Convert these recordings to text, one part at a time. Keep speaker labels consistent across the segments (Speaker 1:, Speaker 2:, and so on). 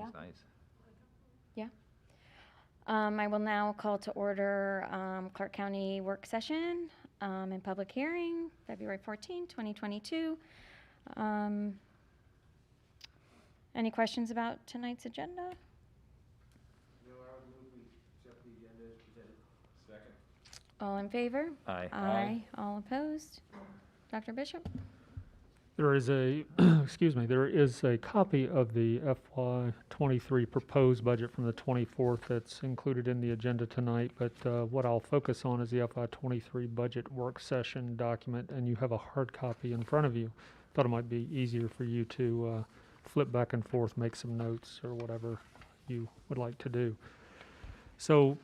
Speaker 1: Everything's nice.
Speaker 2: Yeah. I will now call to order Clarke County work session and public hearing, February 14, 2022. Any questions about tonight's agenda?
Speaker 3: No, I would move we accept the agenda as presented.
Speaker 1: Second.
Speaker 2: All in favor?
Speaker 1: Aye.
Speaker 2: Aye. All opposed? Dr. Bishop?
Speaker 4: There is a, excuse me, there is a copy of the FY23 proposed budget from the 24th that's included in the agenda tonight, but what I'll focus on is the FY23 budget work session document, and you have a hard copy in front of you. Thought it might be easier for you to flip back and forth, make some notes or whatever you would like to do. So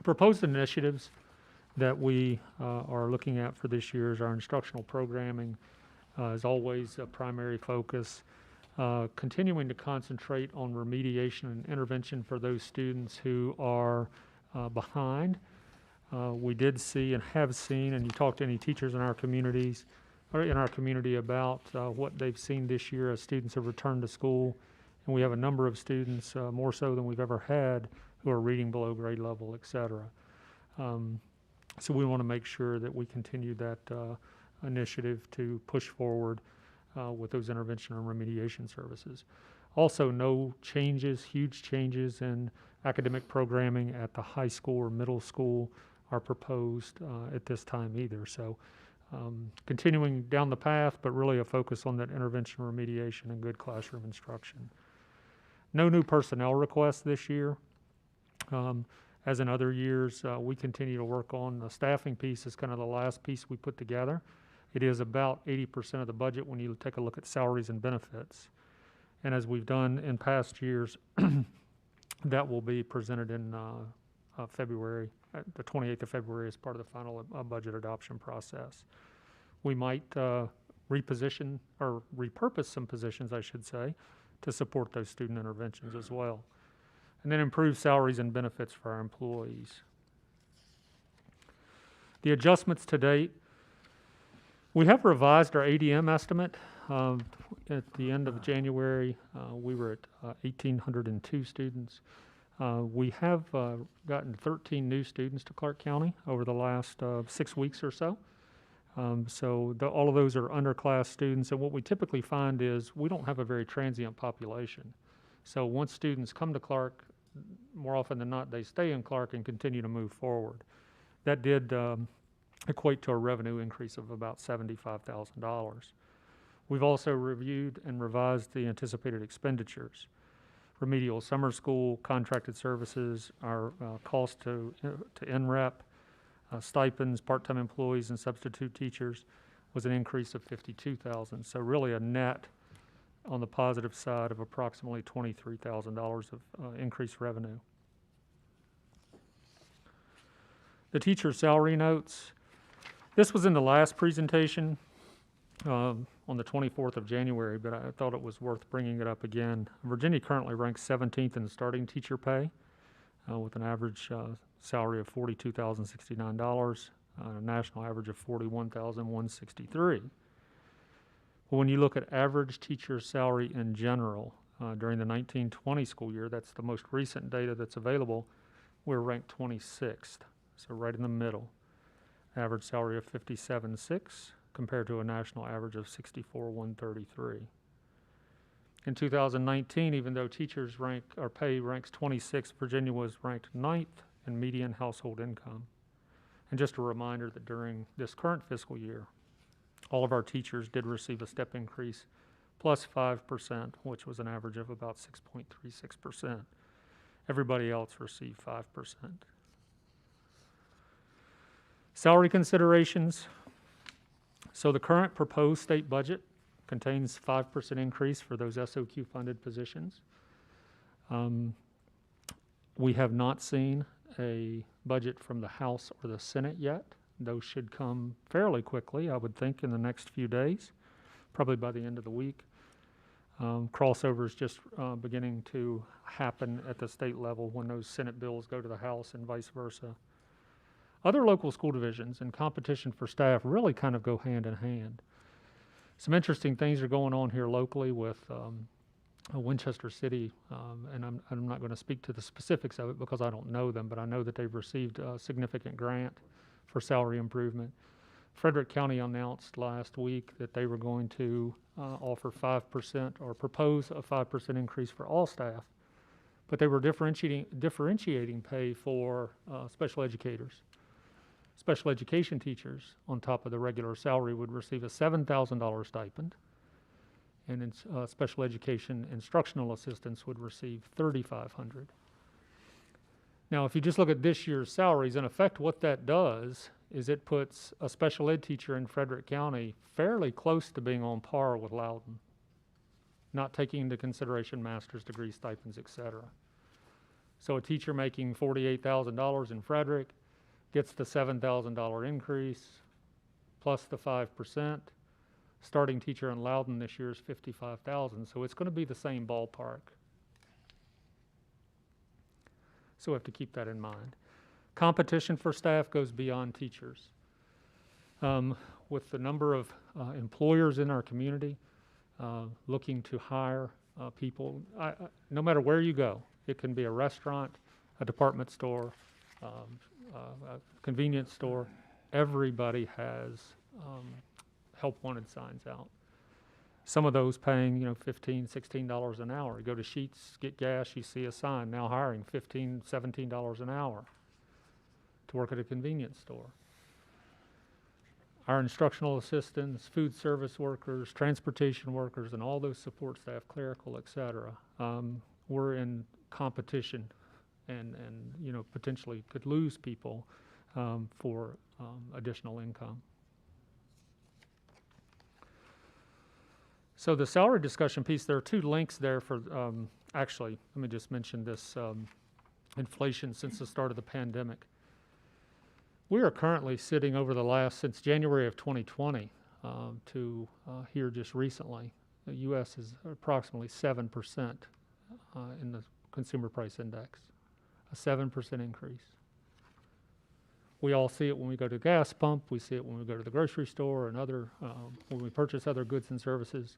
Speaker 4: proposed initiatives that we are looking at for this year is our instructional programming. Is always a primary focus. Continuing to concentrate on remediation and intervention for those students who are behind. We did see and have seen, and you talk to any teachers in our communities, or in our community about what they've seen this year as students have returned to school. And we have a number of students, more so than we've ever had, who are reading below grade level, et cetera. So we want to make sure that we continue that initiative to push forward with those intervention and remediation services. Also, no changes, huge changes in academic programming at the high school or middle school are proposed at this time either. So continuing down the path, but really a focus on that intervention, remediation, and good classroom instruction. No new personnel requests this year. As in other years, we continue to work on the staffing piece is kind of the last piece we put together. It is about 80% of the budget when you take a look at salaries and benefits. And as we've done in past years, that will be presented in February, the 28th of February as part of the final budget adoption process. We might reposition or repurpose some positions, I should say, to support those student interventions as well. And then improve salaries and benefits for our employees. The adjustments to date, we have revised our ADM estimate. At the end of January, we were at 1,802 students. We have gotten 13 new students to Clarke County over the last 6 weeks or so. All of those are underclass students, and what we typically find is we don't have a very transient population. So once students come to Clarke, more often than not, they stay in Clarke and continue to move forward. That did equate to a revenue increase of about $75,000. We've also reviewed and revised the anticipated expenditures. Remedial summer school, contracted services, our cost to NREP, stipends, part-time employees, and substitute teachers was an increase of $52,000. So really a net on the positive side of approximately $23,000 of increased revenue. The teacher salary notes. This was in the last presentation on the 24th of January, but I thought it was worth bringing it up again. Virginia currently ranks 17th in starting teacher pay with an average salary of $42,069, a national average of $41,163. Well, when you look at average teacher salary in general during the 1920 school year, that's the most recent data that's available, we're ranked 26th, so right in the middle. Average salary of $57,600 compared to a national average of $64,133. In 2019, even though teachers pay ranks 26th, Virginia was ranked 9th in median household income. And just a reminder that during this current fiscal year, all of our teachers did receive a step increase plus 5%, which was an average of about 6.36%. Everybody else received 5%. Salary considerations. So the current proposed state budget contains 5% increase for those SOQ funded positions. We have not seen a budget from the House or the Senate yet. Those should come fairly quickly, I would think, in the next few days, probably by the end of the week. Crossover is just beginning to happen at the state level when those Senate bills go to the House and vice versa. Other local school divisions and competition for staff really kind of go hand in hand. Some interesting things are going on here locally with Winchester City, and I'm not going to speak to the specifics of it because I don't know them, but I know that they've received a significant grant for salary improvement. Frederick County announced last week that they were going to offer 5% or propose a 5% increase for all staff, but they were differentiating pay for special educators. Special education teachers, on top of the regular salary, would receive a $7,000 stipend, and special education instructional assistants would receive $3,500. Now, if you just look at this year's salaries, in effect, what that does is it puts a special ed teacher in Frederick County fairly close to being on par with Loudoun, not taking into consideration master's degree stipends, etc. So a teacher making $48,000 in Frederick gets the $7,000 increase plus the 5%. Starting teacher in Loudoun this year is $55,000, so it's going to be the same ballpark. So we have to keep that in mind. Competition for staff goes beyond teachers. With the number of employers in our community looking to hire people, no matter where you go, it can be a restaurant, a department store, a convenience store, everybody has help wanted signs out. Some of those paying, $15, $16 an hour. You go to Sheetz, get gas, you see a sign now hiring $15, $17 an hour to work at a convenience store. Our instructional assistants, food service workers, transportation workers, and all those support staff, clerical, et cetera, we're in competition and potentially could lose people for additional income. So the salary discussion piece, there are two links there for, actually, let me just mention this inflation since the start of the pandemic. We are currently sitting over since January of 2020 to here just recently, the U.S. is approximately 7% in the consumer price index, a 7% increase. We all see it when we go to the gas pump. We see it when we go to the grocery store and when we purchase other goods and services.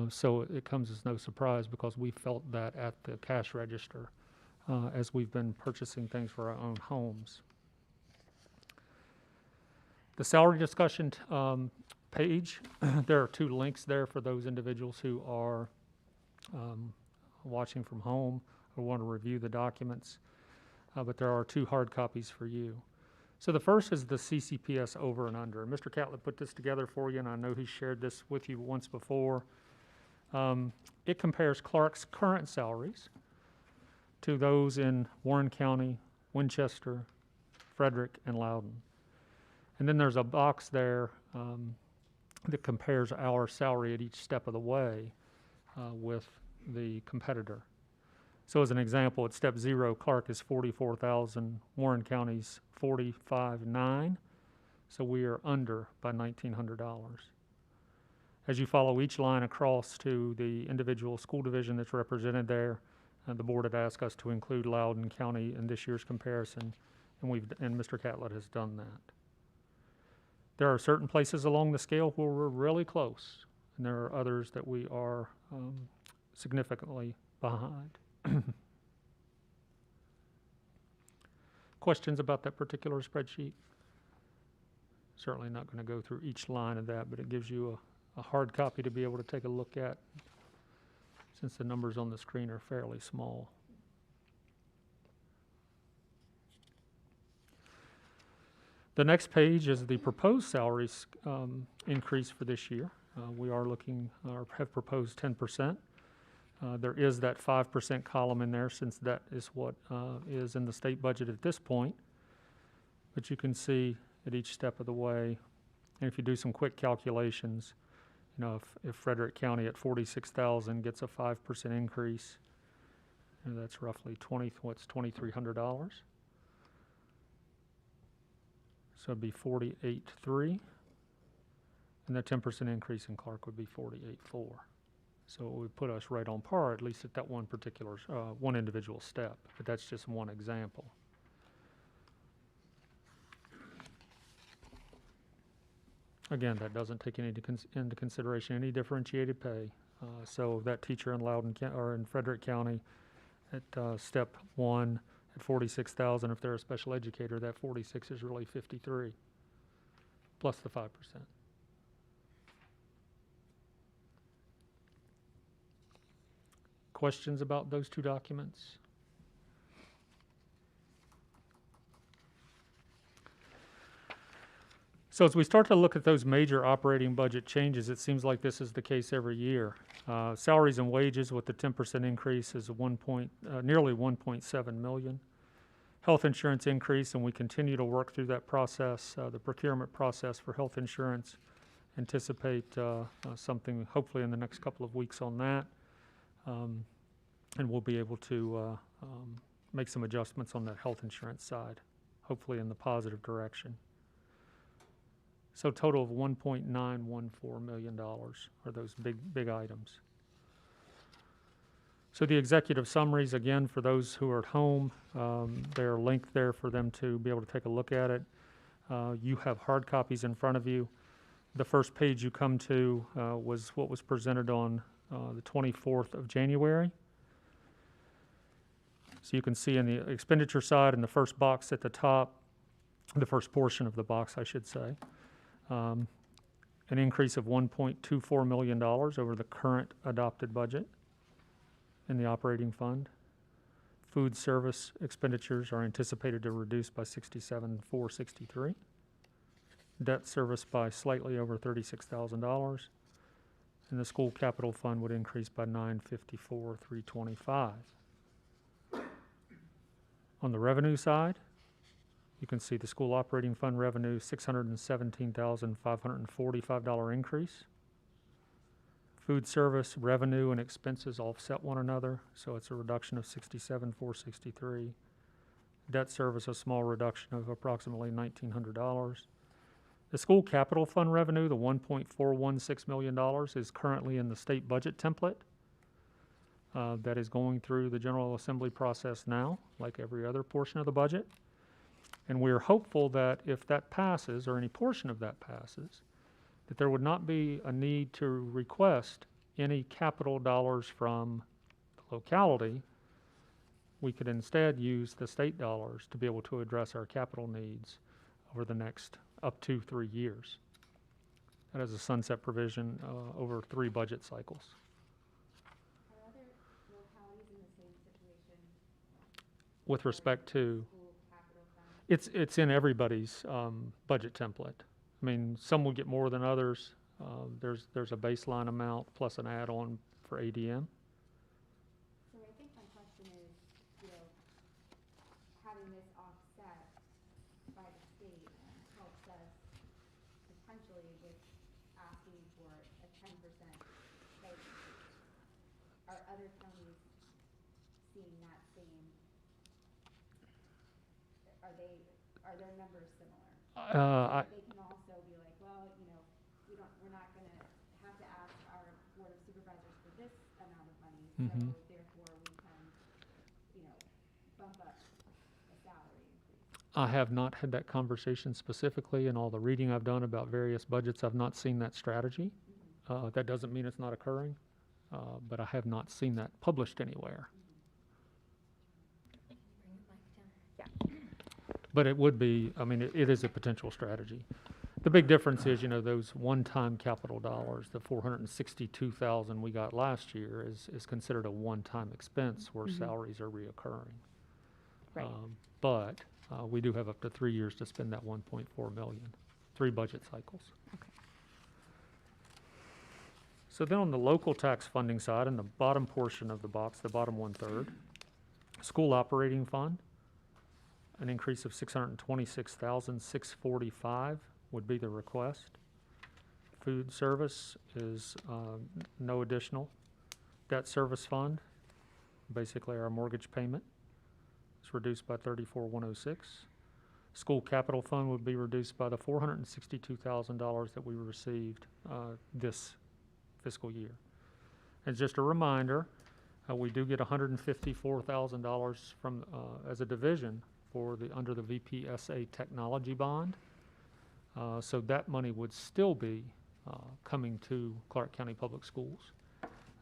Speaker 4: So it comes as no surprise because we felt that at the cash register as we've been purchasing things for our own homes. The salary discussion page, there are two links there for those individuals who are watching from home or want to review the documents, but there are two hard copies for you. So the first is the CCPS over and under. Mr. Catlett put this together for you, and I know he shared this with you once before. It compares Clarke's current salaries to those in Warren County, Winchester, Frederick, and Loudoun. And then there's a box there that compares our salary at each step of the way with the competitor. So as an example, at step 0, Clarke is $44,000, Warren County's $45,900, so we are under by $1,900. As you follow each line across to the individual school division that's represented there, the board had asked us to include Loudoun County in this year's comparison, and Mr. Catlett has done that. There are certain places along the scale where we're really close, and there are others that we are significantly behind. Questions about that particular spreadsheet? Certainly not going to go through each line of that, but it gives you a hard copy to be able to take a look at since the numbers on the screen are fairly small. The next page is the proposed salaries increase for this year. We are looking, or have proposed 10%. There is that 5% column in there since that is what is in the state budget at this point. But you can see at each step of the way, and if you do some quick calculations, if Frederick County at $46,000 gets a 5% increase, and that's roughly $2,300. So it'd be $48,300, and the 10% increase in Clarke would be $48,400. So it would put us right on par, at least at that one particular, one individual step, but that's just one example. Again, that doesn't take into consideration any differentiated pay. So that teacher in Loudoun or in Frederick County at step 1 at 46,000. If they're a special educator, that 46 is really 53 plus the 5%. Questions about those two documents? So as we start to look at those major operating budget changes, it seems like this is the case every year. Salaries and wages with the 10% increase is nearly 1.7 million. Health insurance increase, and we continue to work through that process, the procurement process for health insurance. Anticipate something hopefully in the next couple of weeks on that. And we'll be able to make some adjustments on that health insurance side, hopefully in the positive direction. So total of $1.914 million are those big items. So the executive summaries, again, for those who are at home, they're linked there for them to be able to take a look at it. You have hard copies in front of you. The first page you come to was what was presented on the 24th of January. So you can see in the expenditure side in the first box at the top, the first portion of the box, I should say, an increase of $1.24 million over the current adopted budget in the operating fund. Food service expenditures are anticipated to reduce by $67,463. Debt service by slightly over $36,000. And the school capital fund would increase by $954,325. On the revenue side, you can see the school operating fund revenue, $617,545 increase. Food service revenue and expenses offset one another, so it's a reduction of $67,463. Debt service, a small reduction of approximately $1,900. The school capital fund revenue, the $1.416 million, is currently in the state budget template. That is going through the General Assembly process now, like every other portion of the budget. And we're hopeful that if that passes, or any portion of that passes, that there would not be a need to request any capital dollars from the locality. We could instead use the state dollars to be able to address our capital needs over the next up to 3 years. That is a sunset provision over 3 budget cycles.
Speaker 1: Are other localities in the same situation?
Speaker 4: With respect to,
Speaker 1: School capital fund?
Speaker 4: it's in everybody's budget template. I mean, some will get more than others. There's a baseline amount plus an add-on for ADM.
Speaker 1: So I think my question is, having this offset by the state helps us potentially with asking for a 10% pay increase. Are other counties seeing that same, are their numbers similar? They can also be like, well, we're not gonna have to ask our board of supervisors for this amount of money,
Speaker 4: Mhm.
Speaker 1: so therefore we can, bump up the salary increase.
Speaker 4: I have not had that conversation specifically. In all the reading I've done about various budgets, I've not seen that strategy. That doesn't mean it's not occurring, but I have not seen that published anywhere. But it would be, I mean, it is a potential strategy. The big difference is, those one-time capital dollars, the $462,000 we got last year is considered a one-time expense where salaries are reoccurring.
Speaker 2: Right.
Speaker 4: But we do have up to 3 years to spend that $1.4 million, 3 budget cycles.
Speaker 2: Okay.
Speaker 4: So then on the local tax funding side, in the bottom portion of the box, the bottom 1/3, school operating fund, an increase of $626,645 would be the request. Food service is no additional. Debt service fund, basically our mortgage payment, is reduced by $34,106. School capital fund would be reduced by the $462,000 that we received this fiscal year. And just a reminder, we do get $154,000 from as a division under the VPSA technology bond. So that money would still be coming to Clarke County Public Schools.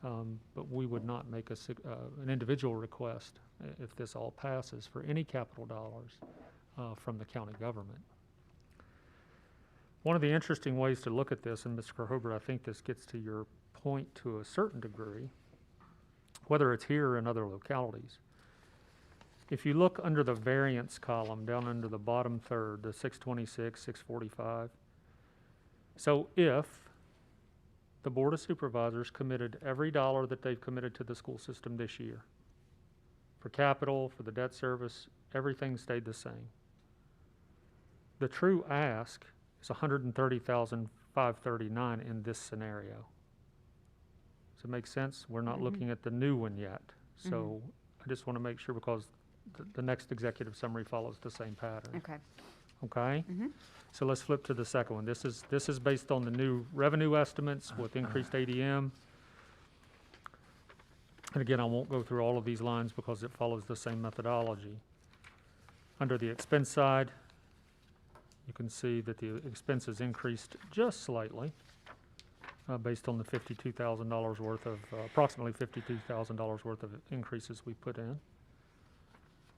Speaker 4: But we would not make an individual request if this all passes for any capital dollars from the county government. One of the interesting ways to look at this, and Mr. Hobart, I think this gets to your point to a certain degree, whether it's here or in other localities. If you look under the variance column, down under the bottom third, the 626, 645, so if the Board of Supervisors committed every dollar that they've committed to the school system this year, for capital, for the debt service, everything stayed the same. The true ask is $130,539 in this scenario. Does it make sense? We're not looking at the new one yet. So I just want to make sure, because the next executive summary follows the same pattern.
Speaker 2: Okay.
Speaker 4: Okay? So let's flip to the second one. This is based on the new revenue estimates with increased ADM. And again, I won't go through all of these lines because it follows the same methodology. Under the expense side, you can see that the expenses increased just slightly based on the $52,000 worth of, approximately $52,000 worth of increases we put in.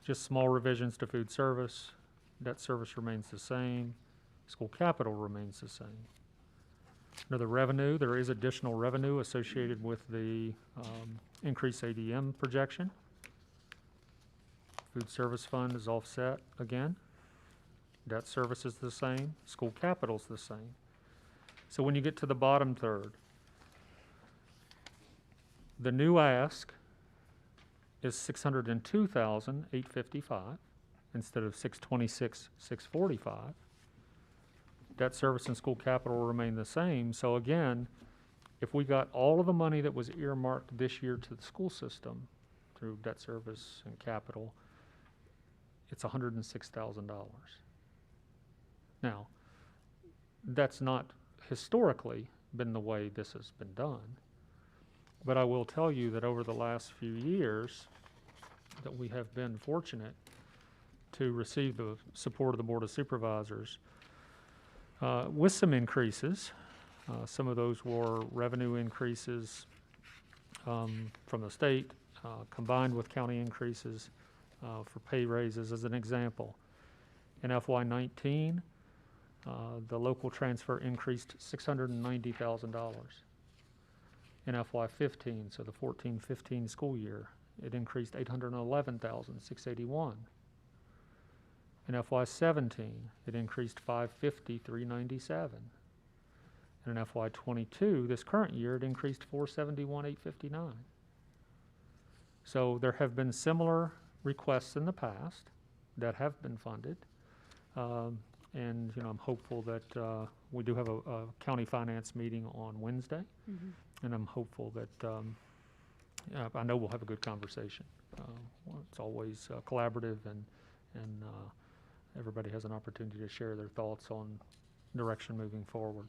Speaker 4: Just small revisions to food service. Debt service remains the same. School capital remains the same. Under the revenue, there is additional revenue associated with the increased ADM projection. Food service fund is offset again. Debt service is the same. School capital is the same. So when you get to the bottom third, the new ask is $602,855 instead of $626,645. Debt service and school capital remain the same. So again, if we got all of the money that was earmarked this year to the school system through debt service and capital, it's $106,000. Now, that's not historically been the way this has been done. But I will tell you that over the last few years that we have been fortunate to receive the support of the Board of Supervisors with some increases. Some of those were revenue increases from the state combined with county increases for pay raises as an example. In FY19, the local transfer increased $690,000. In FY15, so the 14-15 school year, it increased $811,681. In FY17, it increased $550,397. And in FY22, this current year, it increased $471,859. So there have been similar requests in the past that have been funded. And I'm hopeful that we do have a county finance meeting on Wednesday. And I'm hopeful that, I know we'll have a good conversation. It's always collaborative and everybody has an opportunity to share their thoughts on direction moving forward.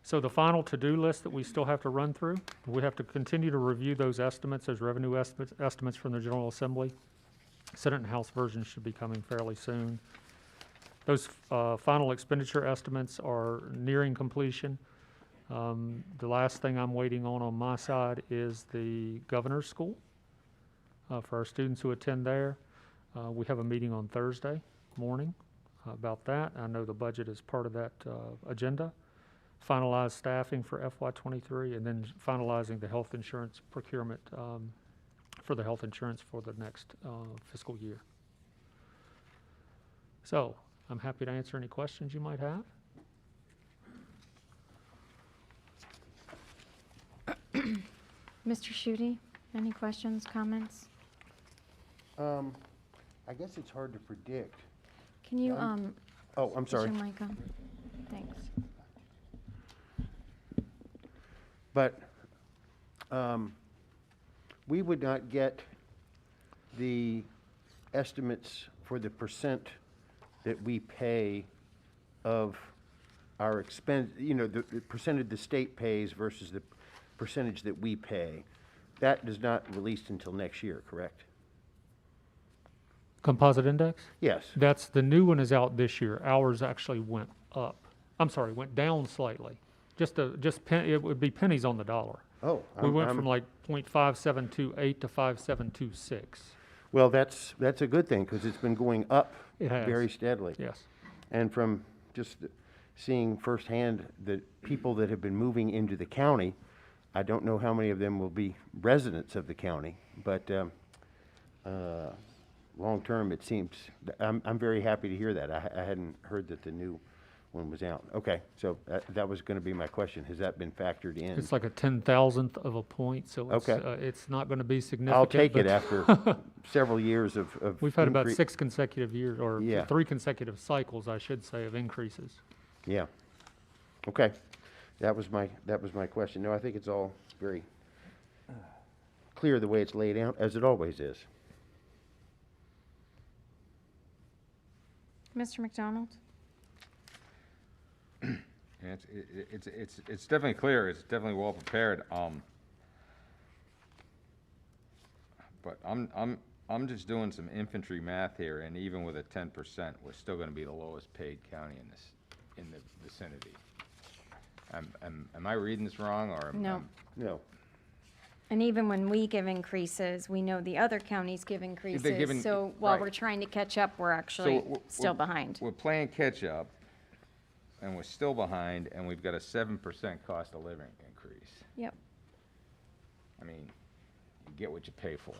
Speaker 4: So the final to-do list that we still have to run through, we have to continue to review those estimates, those revenue estimates from the General Assembly. Senate and House versions should be coming fairly soon. Those final expenditure estimates are nearing completion. The last thing I'm waiting on my side is the governor's school for our students who attend there. We have a meeting on Thursday morning about that. I know the budget is part of that agenda. Finalize staffing for FY23 and then finalizing the health insurance procurement for the health insurance for the next fiscal year. So I'm happy to answer any questions you might have.
Speaker 2: Mr. Schutte, any questions, comments?
Speaker 3: I guess it's hard to predict.
Speaker 2: Can you,
Speaker 3: Oh, I'm
Speaker 2: put
Speaker 3: sorry.
Speaker 2: your mic on? Thanks.
Speaker 3: But we would not get the estimates for the percent that we pay of our expense, the percentage the state pays versus the percentage that we pay. That is not released until next year, correct?
Speaker 4: Composite index?
Speaker 3: Yes.
Speaker 4: The new one is out this year. Ours actually went up. I'm sorry, went down slightly. it would be pennies on the dollar.
Speaker 3: Oh,
Speaker 4: We went from like .5728 to 5726.
Speaker 3: well, that's a good thing, because it's been going up
Speaker 4: It has.
Speaker 3: very steadily.
Speaker 4: Yes.
Speaker 3: And from just seeing firsthand the people that have been moving into the county, I don't know how many of them will be residents of the county, but long-term, it seems, I'm very happy to hear that. I hadn't heard that the new one was out. Okay, so that was going to be my question. Has that been factored in?
Speaker 4: It's like a 10,000th of a point, so it's,
Speaker 3: Okay.
Speaker 4: It's not going to be significant.
Speaker 3: I'll take it
Speaker 4: but
Speaker 3: after several years of
Speaker 4: We've had about
Speaker 3: incre-
Speaker 4: 6 consecutive years, or
Speaker 3: Yeah.
Speaker 4: 3 consecutive cycles, I should say, of increases.
Speaker 3: Yeah. Okay. That was my question. No, I think it's all very clear the way it's laid out, as it always is.
Speaker 2: Mr. McDonald?
Speaker 5: Yeah, it's definitely clear, it's definitely well prepared, but I'm just doing some infantry math here, and even with a 10%, we're still gonna be the lowest paid county in the vicinity. Am I reading this wrong, or?
Speaker 2: No.
Speaker 3: No.
Speaker 2: And even when we give increases, we know the other counties give increases.
Speaker 5: giving-
Speaker 2: So while
Speaker 5: right.
Speaker 2: we're trying to catch up, we're actually still behind.
Speaker 5: We're playing catch-up, and we're still behind, and we've got a 7% cost of living increase.
Speaker 2: Yep.
Speaker 5: I mean, you get what you pay for.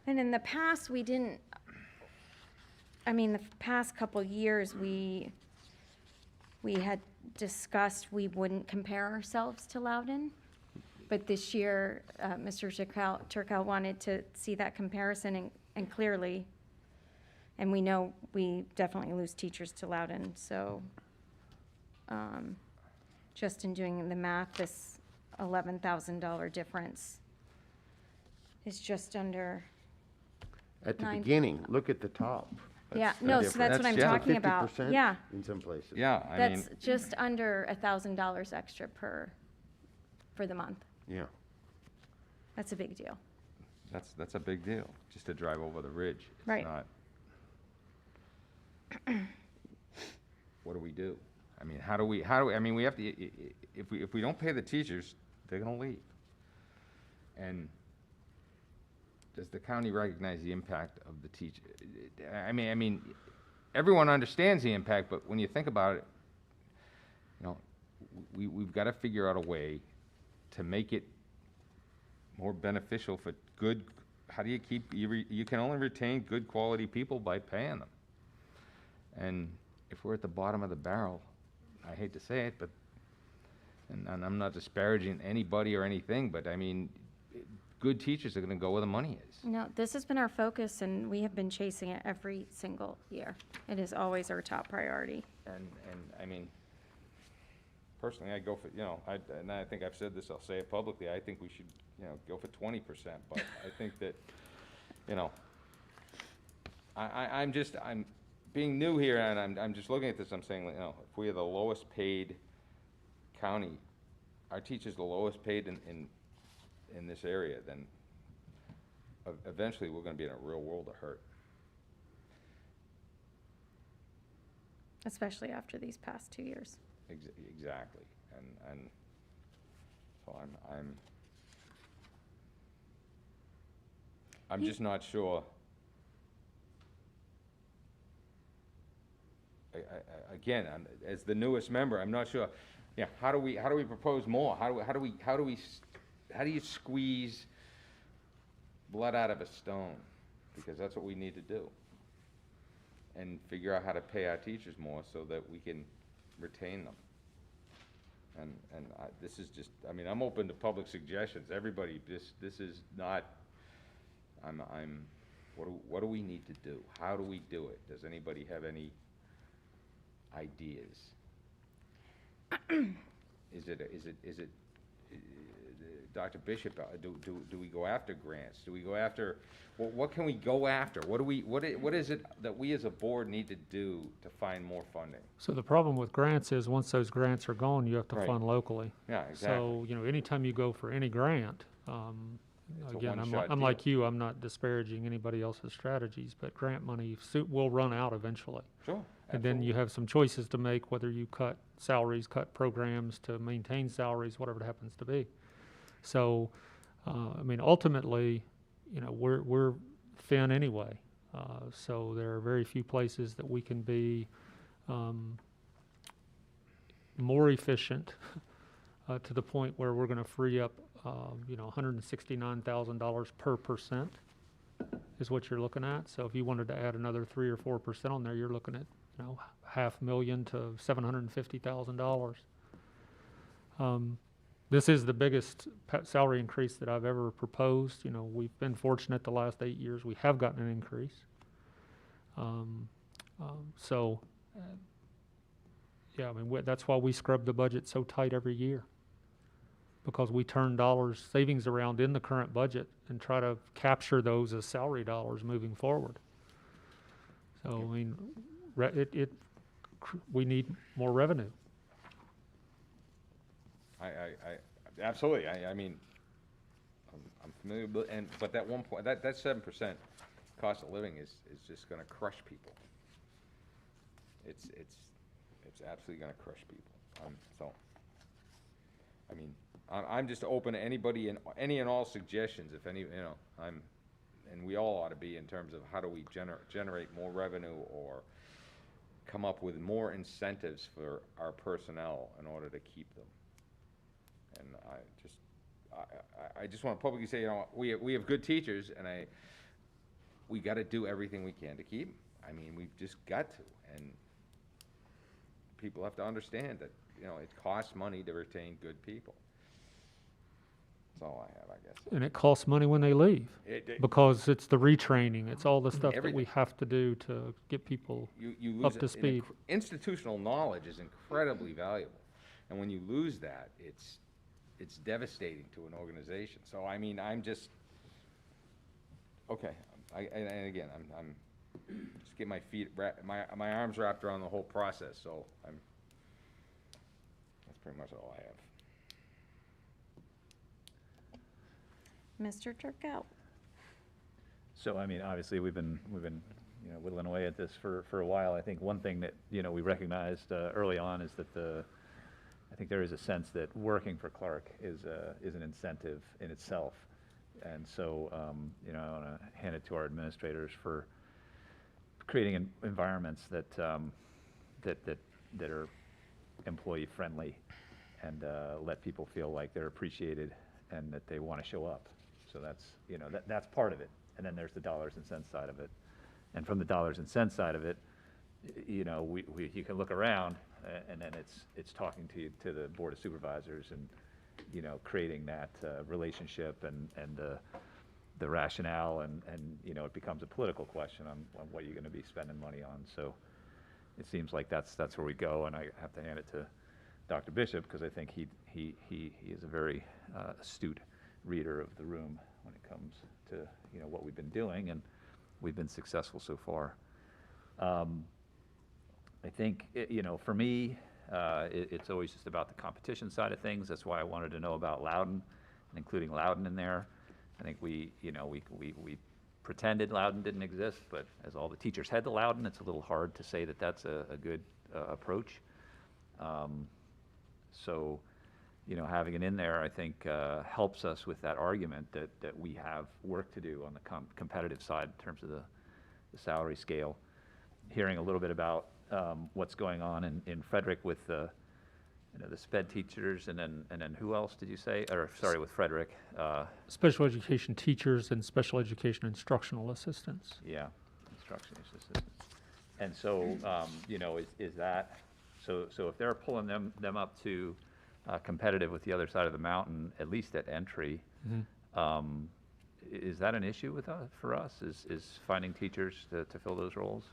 Speaker 2: And in the past, we didn't, I mean, the past couple years, we had discussed we wouldn't compare ourselves to Loudon. But this year, Mr. Turkel wanted to see that comparison and clearly, and we know we definitely lose teachers to Loudon, so just in doing the math, this $11,000 difference is just under,
Speaker 3: At the
Speaker 2: 9.
Speaker 3: beginning, look at the top.
Speaker 2: yeah,
Speaker 3: That's
Speaker 2: no,
Speaker 3: the
Speaker 2: so that's what I'm
Speaker 5: That's- yeah.
Speaker 2: talking about.
Speaker 3: 50%
Speaker 2: Yeah,
Speaker 3: in some places.
Speaker 5: Yeah, I mean,
Speaker 2: that's just under $1,000 extra for the month.
Speaker 3: Yeah.
Speaker 2: That's a big deal.
Speaker 5: that's a big deal, just to drive over the ridge. It's
Speaker 2: Right.
Speaker 5: not. What do we do? I mean, how do we, I mean, we have to, if we don't pay the teachers, they're gonna leave. And does the county recognize the impact of the teacher? I mean, everyone understands the impact, but when you think about it, you know, we've gotta figure out a way to make it more beneficial for good, how do you keep, you can only retain good quality people by paying them. And if we're at the bottom of the barrel, I hate to say it, but, and I'm not disparaging anybody or anything, but I mean, good teachers are gonna go where the money is.
Speaker 2: No, this has been our focus, and we have been chasing it every single year. It is always our top priority.
Speaker 5: And I mean, personally, I go for, and I think I've said this, I'll say it publicly, I think we should, go for 20%, but I think that, I'm being new here, and I'm just looking at this, I'm saying, if we are the lowest paid county, our teachers the lowest paid in this area, then eventually we're gonna be in a real world of hurt.
Speaker 2: Especially after these past 2 years.
Speaker 5: Exactly, and so I'm just not sure. Again, as the newest member, I'm not sure, how do we propose more? How do you squeeze blood out of a stone? Because that's what we need to do. And figure out how to pay our teachers more so that we can retain them. And this is just, I'm open to public suggestions. Everybody, this is not, what do we need to do? How do we do it? Does anybody have any ideas? Is it, Dr. Bishop, do we go after grants? Do we go after, what can we go after? What is it that we as a board need to do to find more funding?
Speaker 4: So the problem with grants is, once those grants are gone, you have to
Speaker 5: Right.
Speaker 4: fund locally.
Speaker 5: Yeah, exactly.
Speaker 4: So, anytime you go for any grant,
Speaker 5: it's a
Speaker 4: again,
Speaker 5: one-shot
Speaker 4: I'm
Speaker 5: deal.
Speaker 4: like you, I'm not disparaging anybody else's strategies, but grant money will run out eventually.
Speaker 5: Sure,
Speaker 4: And then you have some choices to make, whether you cut salaries, cut programs to maintain salaries, whatever it happens to be. So, I mean, ultimately, you know, we're thin anyway. So there are very few places that we can be more efficient to the point where we're going to free up, you know, $169,000 per percent is what you're looking at. So if you wanted to add another 3 or 4% on there, you're looking at, you know, $500,000 to $750,000. This is the biggest salary increase that I've ever proposed. You know, we've been fortunate the last 8 years. We have gotten an increase. Yeah, I mean, that's why we scrub the budget so tight every year, because we turn savings around in the current budget and try to capture those as salary dollars moving forward. So, I mean, we need more revenue.
Speaker 5: I absolutely, I mean, I'm familiar with, but that 7% cost of living is just gonna crush people. It's absolutely gonna crush people. So, I mean, I'm just open to anybody and any and all suggestions, if any, you know, and we all ought to be, in terms of how do we generate more revenue or come up with more incentives for our personnel in order to keep them. And I just want to publicly say, you know, we have good teachers, and we got to do everything we can to keep them. I mean, we've just got to, and people have to understand that, you know, it costs money to retain good people. That's all I have, I guess.
Speaker 4: And it costs money when they leave, because it's the retraining, it's all the stuff that we
Speaker 5: Everything.
Speaker 4: have to do to get people
Speaker 5: You lose
Speaker 4: up to speed.
Speaker 5: Institutional knowledge is incredibly valuable, and when you lose that, it's devastating to an organization. So, I mean, I'm just, okay, and again, I'm just get my feet, my arms wrapped around the whole process, so that's pretty much all I have.
Speaker 2: Mr. Turkel.
Speaker 6: So, I mean, obviously, we've been, you know, whittling away at this for a while. I think one thing that, you know, we recognized early on is that I think there is a sense that working for Clarke is an incentive in itself. And so, you know, I want to hand it to our administrators for creating environments that are employee friendly, and let people feel like they're appreciated and that they want to show up. So that's, you know, that's part of it. And then there's the dollars and cents side of it. And from the dollars and cents side of it, you know, you can look around, and then it's talking to the Board of Supervisors, and, you know, creating that relationship and the rationale, and, you know, it becomes a political question on what you're going to be spending money on. So it seems like that's where we go, and I have to hand it to Dr. Bishop, because I think he is a very astute reader of the room when it comes to, you know, what we've been doing, and we've been successful so far. I think, you know, for me, it's always just about the competition side of things. That's why I wanted to know about Loudon, and including Loudon in there. I think we pretended Loudon didn't exist, but as all the teachers head to Loudon, it's a little hard to say that that's a good approach. So, you know, having it in there, I think, helps us with that argument that we have work to do on the competitive side in terms of the salary scale. Hearing a little bit about what's going on in Frederick with the SPED teachers, and then who else did you say? Or sorry, with Frederick.
Speaker 4: Special education teachers and special education instructional assistants.
Speaker 6: Yeah, instruction assistants. And so, you know, is that, so if they're pulling them up to competitive with the other side of the mountain, at least at entry, is that an issue for us? Is finding teachers to fill those roles?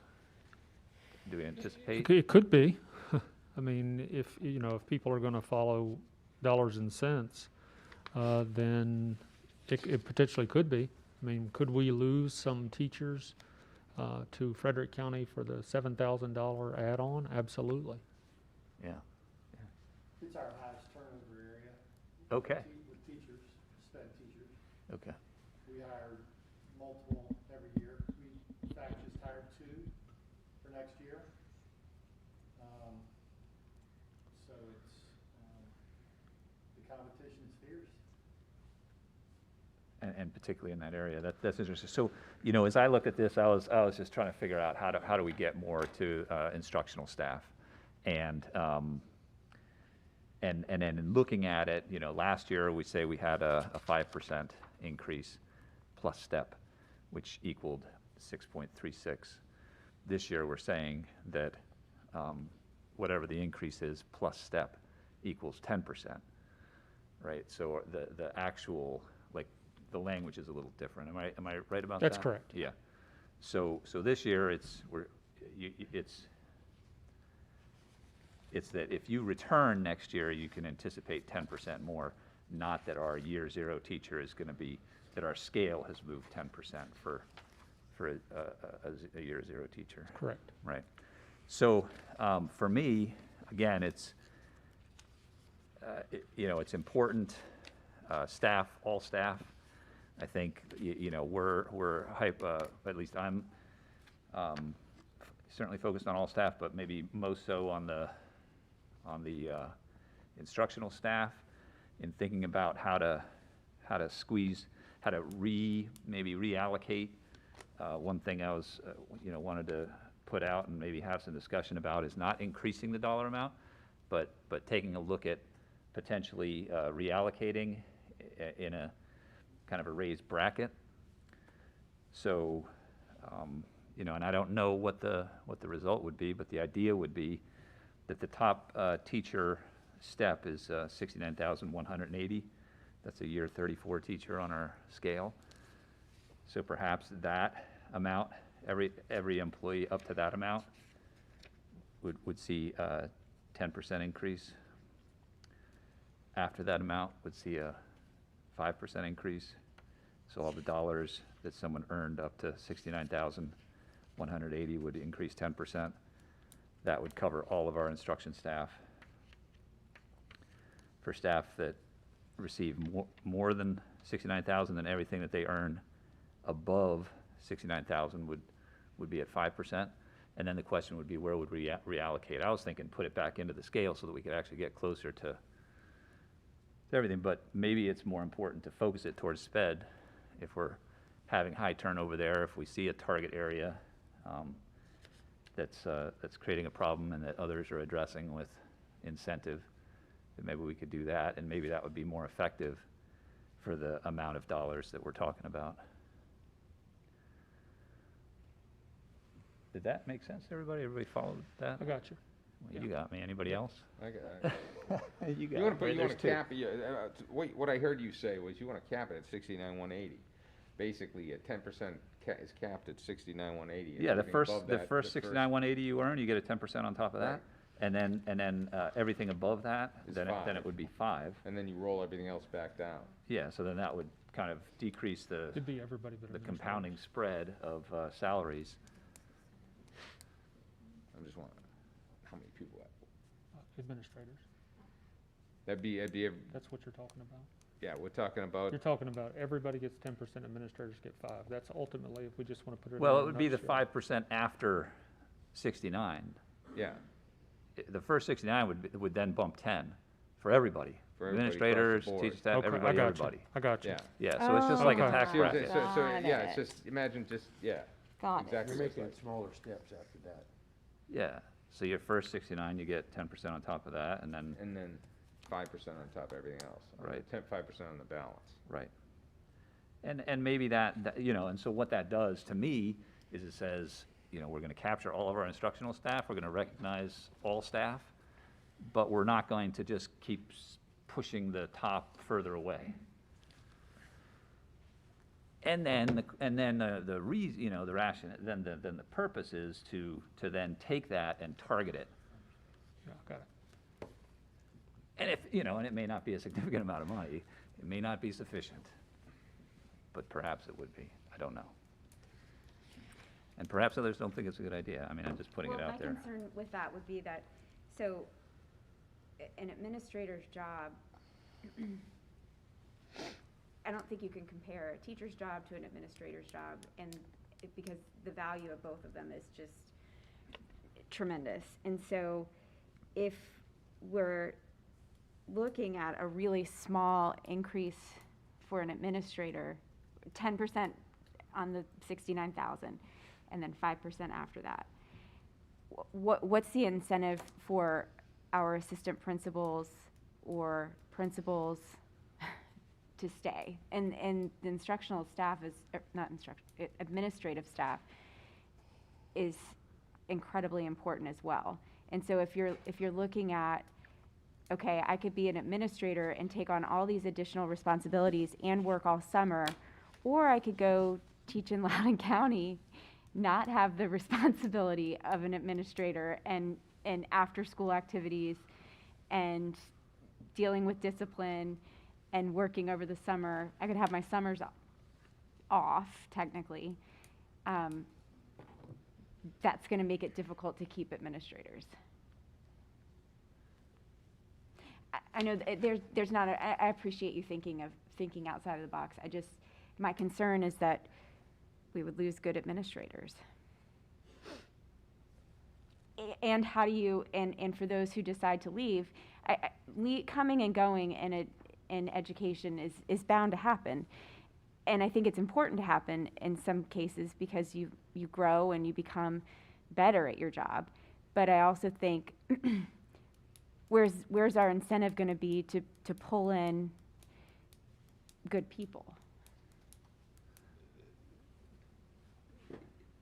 Speaker 6: Do we anticipate?
Speaker 4: It could be. I mean, if people are going to follow dollars and cents, then it potentially could be. I mean, could we lose some teachers to Frederick County for the $7,000 add-on? Absolutely.
Speaker 6: Yeah.
Speaker 7: It's our highest turnover area.
Speaker 6: Okay.
Speaker 7: With teachers, SPED teachers.
Speaker 6: Okay.
Speaker 7: we hire multiple every year. We, in fact, just hired 2 for next year. So it's, the competition is fierce.
Speaker 6: And particularly in that area, that's interesting. So, you know, as I looked at this, I was just trying to figure out how do we get more to instructional staff, and then in looking at it, you know, last year we say we had a 5% increase plus step, which equaled 6.36. This year we're saying that whatever the increase is plus step equals 10%, right? So the actual, like, the language is a little different. Am I right about that?
Speaker 4: That's correct.
Speaker 6: Yeah. So this year it's that if you return next year, you can anticipate 10% more, not that our year 0 teacher is going to be, that our scale has moved 10% for a year 0 teacher.
Speaker 4: Correct.
Speaker 6: Right. So for me, again, it's, you know, it's important, staff, all staff. I think, you know, we're hype, at least I'm certainly focused on all staff, but maybe most so on the instructional staff, in thinking about how to squeeze, how to maybe reallocate. One thing I was, you know, wanted to put out and maybe have some discussion about is not increasing the dollar amount, but taking a look at potentially reallocating in a kind of a raised bracket. So, you know, and I don't know what the result would be, but the idea would be that the top teacher step is 69,180. That's a year 34 teacher on our scale. So perhaps that amount, every employee up to that amount would see a 10% increase. After that amount would see a 5% increase. So all the dollars that someone earned up to 69,180 would increase 10%. That would cover all of our instruction staff. For staff that receive more than 69,000, then everything that they earn above 69,000 would be at 5%. And then the question would be, where would we reallocate? I was thinking put it back into the scale so that we could actually get closer to everything, but maybe it's more important to focus it towards SPED if we're having high turnover there, if we see a target area that's creating a problem and that others are addressing with incentive, then maybe we could do that, and maybe that would be more effective for the amount of dollars that we're talking about. Did that make sense, everybody? Everybody followed that?
Speaker 4: I got you.
Speaker 6: Well, you got me. Anybody else?
Speaker 5: I got
Speaker 6: You got
Speaker 5: You want to
Speaker 6: me.
Speaker 5: put, you
Speaker 6: There's
Speaker 5: want to
Speaker 6: two.
Speaker 5: cap it, wait, what I heard you say was you want to cap it at 69,180. Basically, a 10% is capped at 69,180.
Speaker 6: Yeah, the first 69,180 you earn, you get a 10% on top of that.
Speaker 5: Right.
Speaker 6: And then everything above that,
Speaker 5: Is
Speaker 6: then it
Speaker 5: 5.
Speaker 6: would be 5.
Speaker 5: And then you roll everything else back down.
Speaker 6: Yeah, so then that would kind of decrease the
Speaker 4: It'd be everybody but
Speaker 6: the
Speaker 4: administrators.
Speaker 6: compounding spread of salaries.
Speaker 5: I'm just wondering, how many people?
Speaker 4: Administrators.
Speaker 5: That'd be,
Speaker 4: That's what you're talking about.
Speaker 5: yeah, we're talking about,
Speaker 4: You're talking about everybody gets 10%, administrators get 5. That's ultimately, if we just want to put it in
Speaker 6: Well,
Speaker 4: a
Speaker 6: it would be the
Speaker 4: nutshell.
Speaker 6: 5% after 69.
Speaker 5: yeah,
Speaker 6: The first 69 would then bump 10 for everybody.
Speaker 5: For everybody across the
Speaker 6: Administrators,
Speaker 5: board.
Speaker 6: teaching staff,
Speaker 4: Okay,
Speaker 6: everybody,
Speaker 4: I got
Speaker 6: everybody.
Speaker 4: you. I got you.
Speaker 5: yeah.
Speaker 6: Yeah, so it's just like a
Speaker 4: Okay.
Speaker 6: tax
Speaker 5: See what I'm
Speaker 6: bracket.
Speaker 5: saying? So,
Speaker 2: Got
Speaker 5: yeah, it's
Speaker 2: it.
Speaker 5: just, imagine just, yeah,
Speaker 2: Got it.
Speaker 5: exactly.
Speaker 3: You're
Speaker 5: what it's
Speaker 3: making
Speaker 5: like.
Speaker 3: smaller steps after that.
Speaker 6: Yeah, so your first 69, you get 10% on top of that, and then,
Speaker 5: And then 5% on top of everything else.
Speaker 6: Right.
Speaker 5: 5% on the balance.
Speaker 6: right. And maybe that, you know, and so what that does to me is it says, you know, we're going to capture all of our instructional staff, we're going to recognize all staff, but we're not going to just keep pushing the top further away. And then the reason, you know, the ration, then the purpose is to then take that and target it.
Speaker 4: Yeah, got it.
Speaker 6: And if, you know, and it may not be a significant amount of money, it may not be sufficient, but perhaps it would be, I don't know. And perhaps others don't think it's a good idea. I mean, I'm just putting it out there.
Speaker 1: Well, my concern with that would be that, so, an administrator's job, I don't think you can compare a teacher's job to an administrator's job, because the value of both of them is just tremendous. And so if we're looking at a really small increase for an administrator, 10% on the 69,000, and then 5% after that, what's the incentive for our assistant principals or principals to stay? And the instructional staff is, administrative staff is incredibly important as well. And so if you're looking at, okay, I could be an administrator and take on all these additional responsibilities and work all summer, or I could go teach in Loudoun County, not have the responsibility of an administrator and after-school activities and dealing with discipline and working over the summer. I could have my summers off, technically. That's going to make it difficult to keep administrators. I know there's not I appreciate you thinking outside of the box. My concern is that we would lose good administrators. And how do you, and for those who decide to leave, coming and going in education is bound to happen. And I think it's important to happen in some cases because you grow and you become better at your job. But I also think, where's our incentive going to be to pull in good people?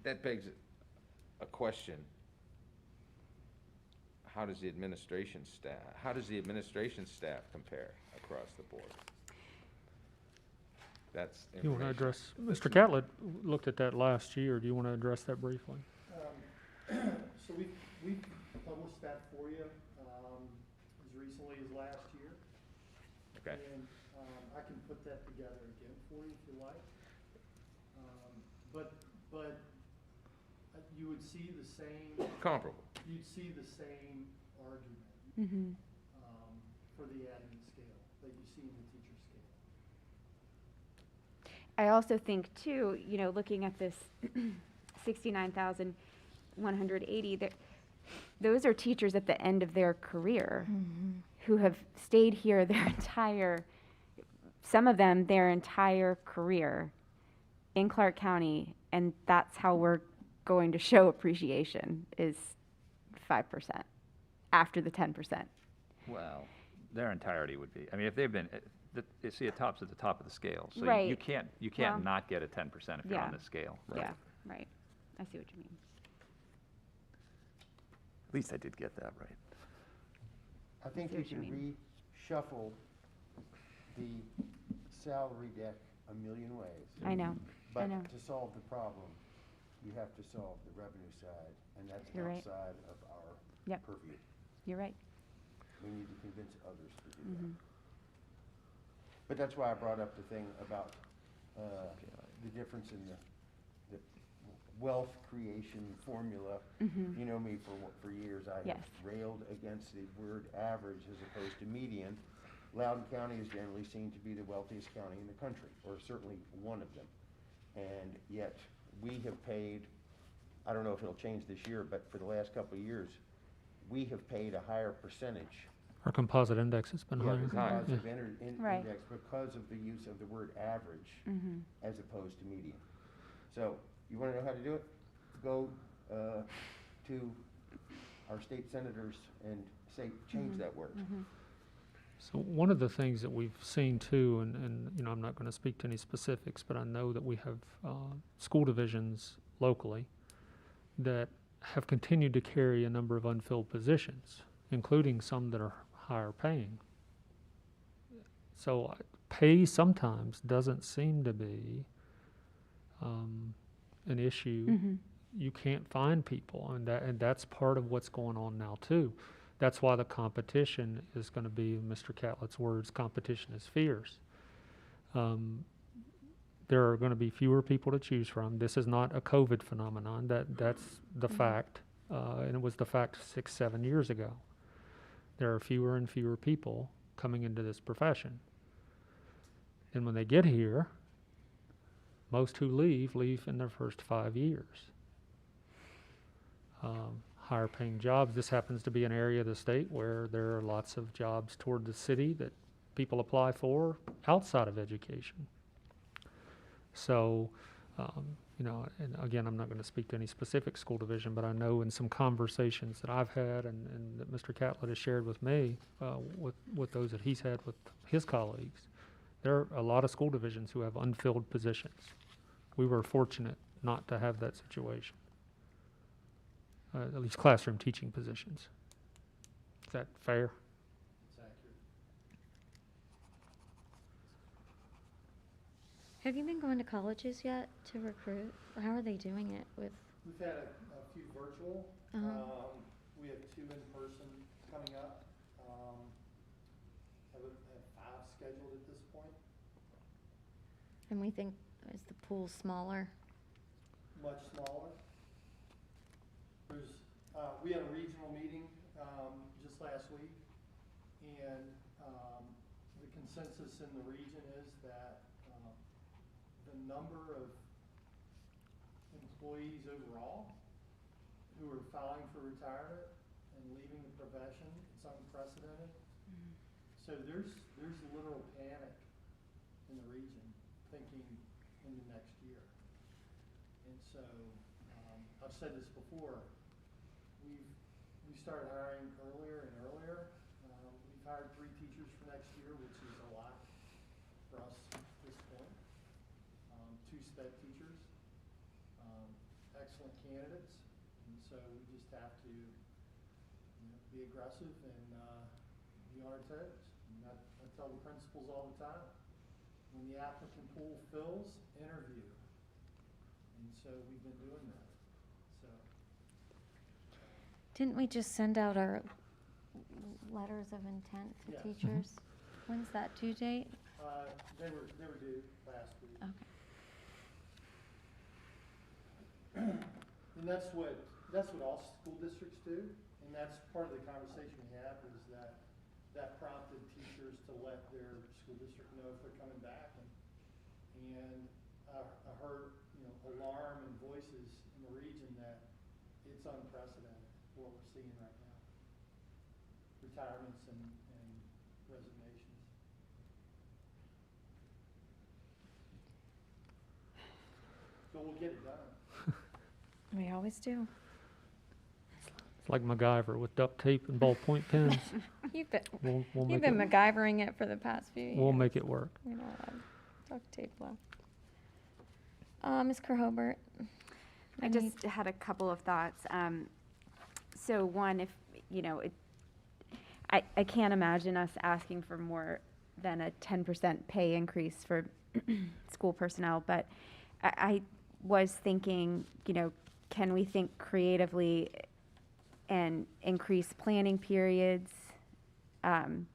Speaker 5: That begs a question. How does the administration staff compare across the board? That's
Speaker 4: You want to
Speaker 5: information.
Speaker 4: address, Mr. Catlett looked at that last year. Do you want to address that briefly?
Speaker 7: So we've published that for you, as recently as last year.
Speaker 5: Okay.
Speaker 7: And, I can put that together again for you if you like. But you would see the same.
Speaker 5: Comparable.
Speaker 7: You'd see the same argument,
Speaker 2: Mm-hmm.
Speaker 7: for the admin scale that you see in the teacher scale.
Speaker 1: I also think too, looking at this 69,180, those are teachers at the end of their career who have stayed here some of them their entire career in Clarke County, and that's how we're going to show appreciation is 5% after the 10%.
Speaker 6: Well, their entirety would be, I mean, if they've been, you see it tops at the top of the scale. So
Speaker 1: Right.
Speaker 6: you can't
Speaker 1: Well,
Speaker 6: not get a 10% if you're on
Speaker 1: yeah.
Speaker 6: this scale.
Speaker 1: Yeah, right. I see what you mean.
Speaker 6: At least I did get that right.
Speaker 3: I think
Speaker 1: see
Speaker 3: you
Speaker 1: what you
Speaker 3: can reshuffle the salary deck a million ways.
Speaker 1: I know.
Speaker 3: But
Speaker 1: know.
Speaker 3: to solve the problem, you have to solve the revenue side, and that's
Speaker 1: You're right.
Speaker 3: outside of our
Speaker 1: Yep.
Speaker 3: purview.
Speaker 1: You're right.
Speaker 3: We need to convince others to do
Speaker 1: Mm-hmm.
Speaker 3: that. But that's why I brought up the thing about the difference in the wealth creation formula.
Speaker 1: Mm-hmm.
Speaker 3: You know me, for years, I
Speaker 1: Yes.
Speaker 3: have railed against the word average as opposed to median. Loudoun County is generally seen to be the wealthiest county in the country, or certainly one of them. And yet, we have paid, I don't know if it'll change this year, but for the last couple of years, we have paid a higher percentage.
Speaker 4: Our composite index has been
Speaker 3: Yeah,
Speaker 4: higher.
Speaker 3: the composite
Speaker 1: Right.
Speaker 3: index, because of the use of the word average
Speaker 1: Mm-hmm.
Speaker 3: as opposed to median. So, you wanna know how to do it? Go to our state senators and say, change that word.
Speaker 1: Mm-hmm.
Speaker 4: So one of the things that we've seen too, and I'm not going to speak to any specifics, but I know that we have school divisions locally that have continued to carry a number of unfilled positions, including some that are higher paying. So pay sometimes doesn't seem to be an issue.
Speaker 1: Mm-hmm.
Speaker 4: You can't find people, and that's part of what's going on now too. That's why the competition is going to be, Mr. Catlett's words, competition is fierce. There are going to be fewer people to choose from. This is not a COVID phenomenon. That's the fact, and it was the fact 6-7 years ago. There are fewer and fewer people coming into this profession. And when they get here, most who leave in their first 5 years. Higher paying jobs. This happens to be an area of the state where there are lots of jobs toward the city that people apply for outside of education. So, and again, I'm not going to speak to any specific school division, but I know in some conversations that I've had and that Mr. Catlett has shared with me, with those that he's had with his colleagues, there are a lot of school divisions who have unfilled positions. We were fortunate not to have that situation, at least classroom teaching positions. Is that fair?
Speaker 7: It's accurate.
Speaker 2: Have you been going to colleges yet to recruit? How are they doing it with?
Speaker 7: We've had a few virtual. We have 2 in person coming up. Have 5 scheduled at this point.
Speaker 2: And we think, is the pool smaller?
Speaker 7: Much smaller. We had a regional meeting just last week, and the consensus in the region is that the number of employees overall who are filing for retirement and leaving the profession, it's unprecedented. So there's literal panic in the region, thinking into next year. And so, I've said this before, we started hiring earlier and earlier. We've hired 3 teachers for next year, which is a lot for us at this point. 2 sped teachers, excellent candidates, and so we just have to, be aggressive and be on our toes. And I tell the principals all the time, when the applicant pool fills, interview. And so we've been doing that. So.
Speaker 2: Didn't we just send out our letters of intent to
Speaker 7: Yes.
Speaker 2: teachers? When's that due date?
Speaker 7: They were due last week.
Speaker 2: Okay.
Speaker 7: And that's what all school districts do, and that's part of the conversation we have, is that prompted teachers to let their school district know if they're coming back. And I heard, alarm and voices in the region that it's unprecedented what we're seeing right now. Retirements and resignations. But we'll get it done.
Speaker 2: We always do.
Speaker 4: It's like MacGyver with duct tape and ballpoint pens.
Speaker 2: You've been,
Speaker 4: We'll
Speaker 2: you've
Speaker 4: make
Speaker 2: been
Speaker 4: it,
Speaker 2: MacGyvering it for the past few years.
Speaker 4: we'll make it work.
Speaker 2: We don't have duct tape left. Ms. Kerhobert?
Speaker 1: I just had a couple of thoughts. So one, if, I can't imagine us asking for more than a 10% pay increase for school personnel, but I was thinking, can we think creatively and increase planning periods, and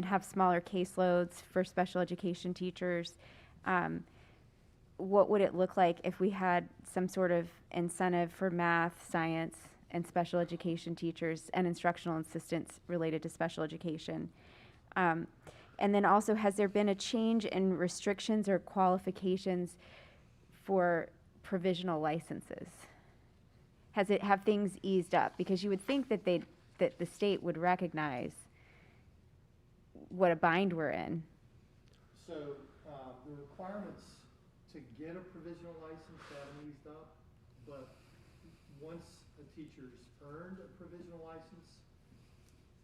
Speaker 1: have smaller caseloads for special education teachers? What would it look like if we had some sort of incentive for math, science, and special education teachers and instructional assistants related to special education? And then also, has there been a change in restrictions or qualifications for provisional licenses? Have things eased up? Because you would think that the state would recognize what a bind we're in.
Speaker 7: So, the requirements to get a provisional license haven't eased up, but once a teacher's earned a provisional license,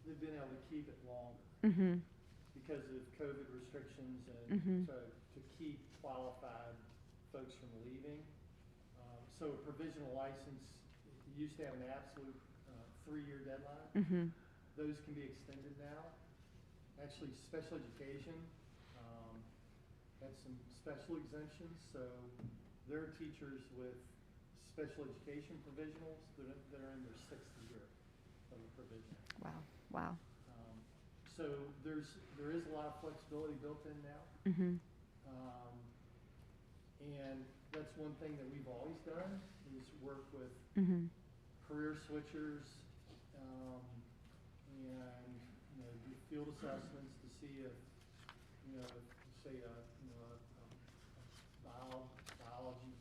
Speaker 7: they've been able to keep it longer.
Speaker 1: Mm-hmm.
Speaker 7: Because of COVID restrictions and to keep qualified folks from leaving. So a provisional license, you used to have an absolute 3-year deadline.
Speaker 1: Mm-hmm.
Speaker 7: Those can be extended now. Actually, special education had some special exemptions, so there are teachers with special education provisionals that are in their 6th year of a provision.
Speaker 1: Wow.
Speaker 7: So there is a lot of flexibility built in now.
Speaker 1: Mm-hmm.
Speaker 7: And that's one thing that we've always done, is work with
Speaker 1: Mm-hmm.
Speaker 7: career switchers, and, do field assessments to see if, say, a biology,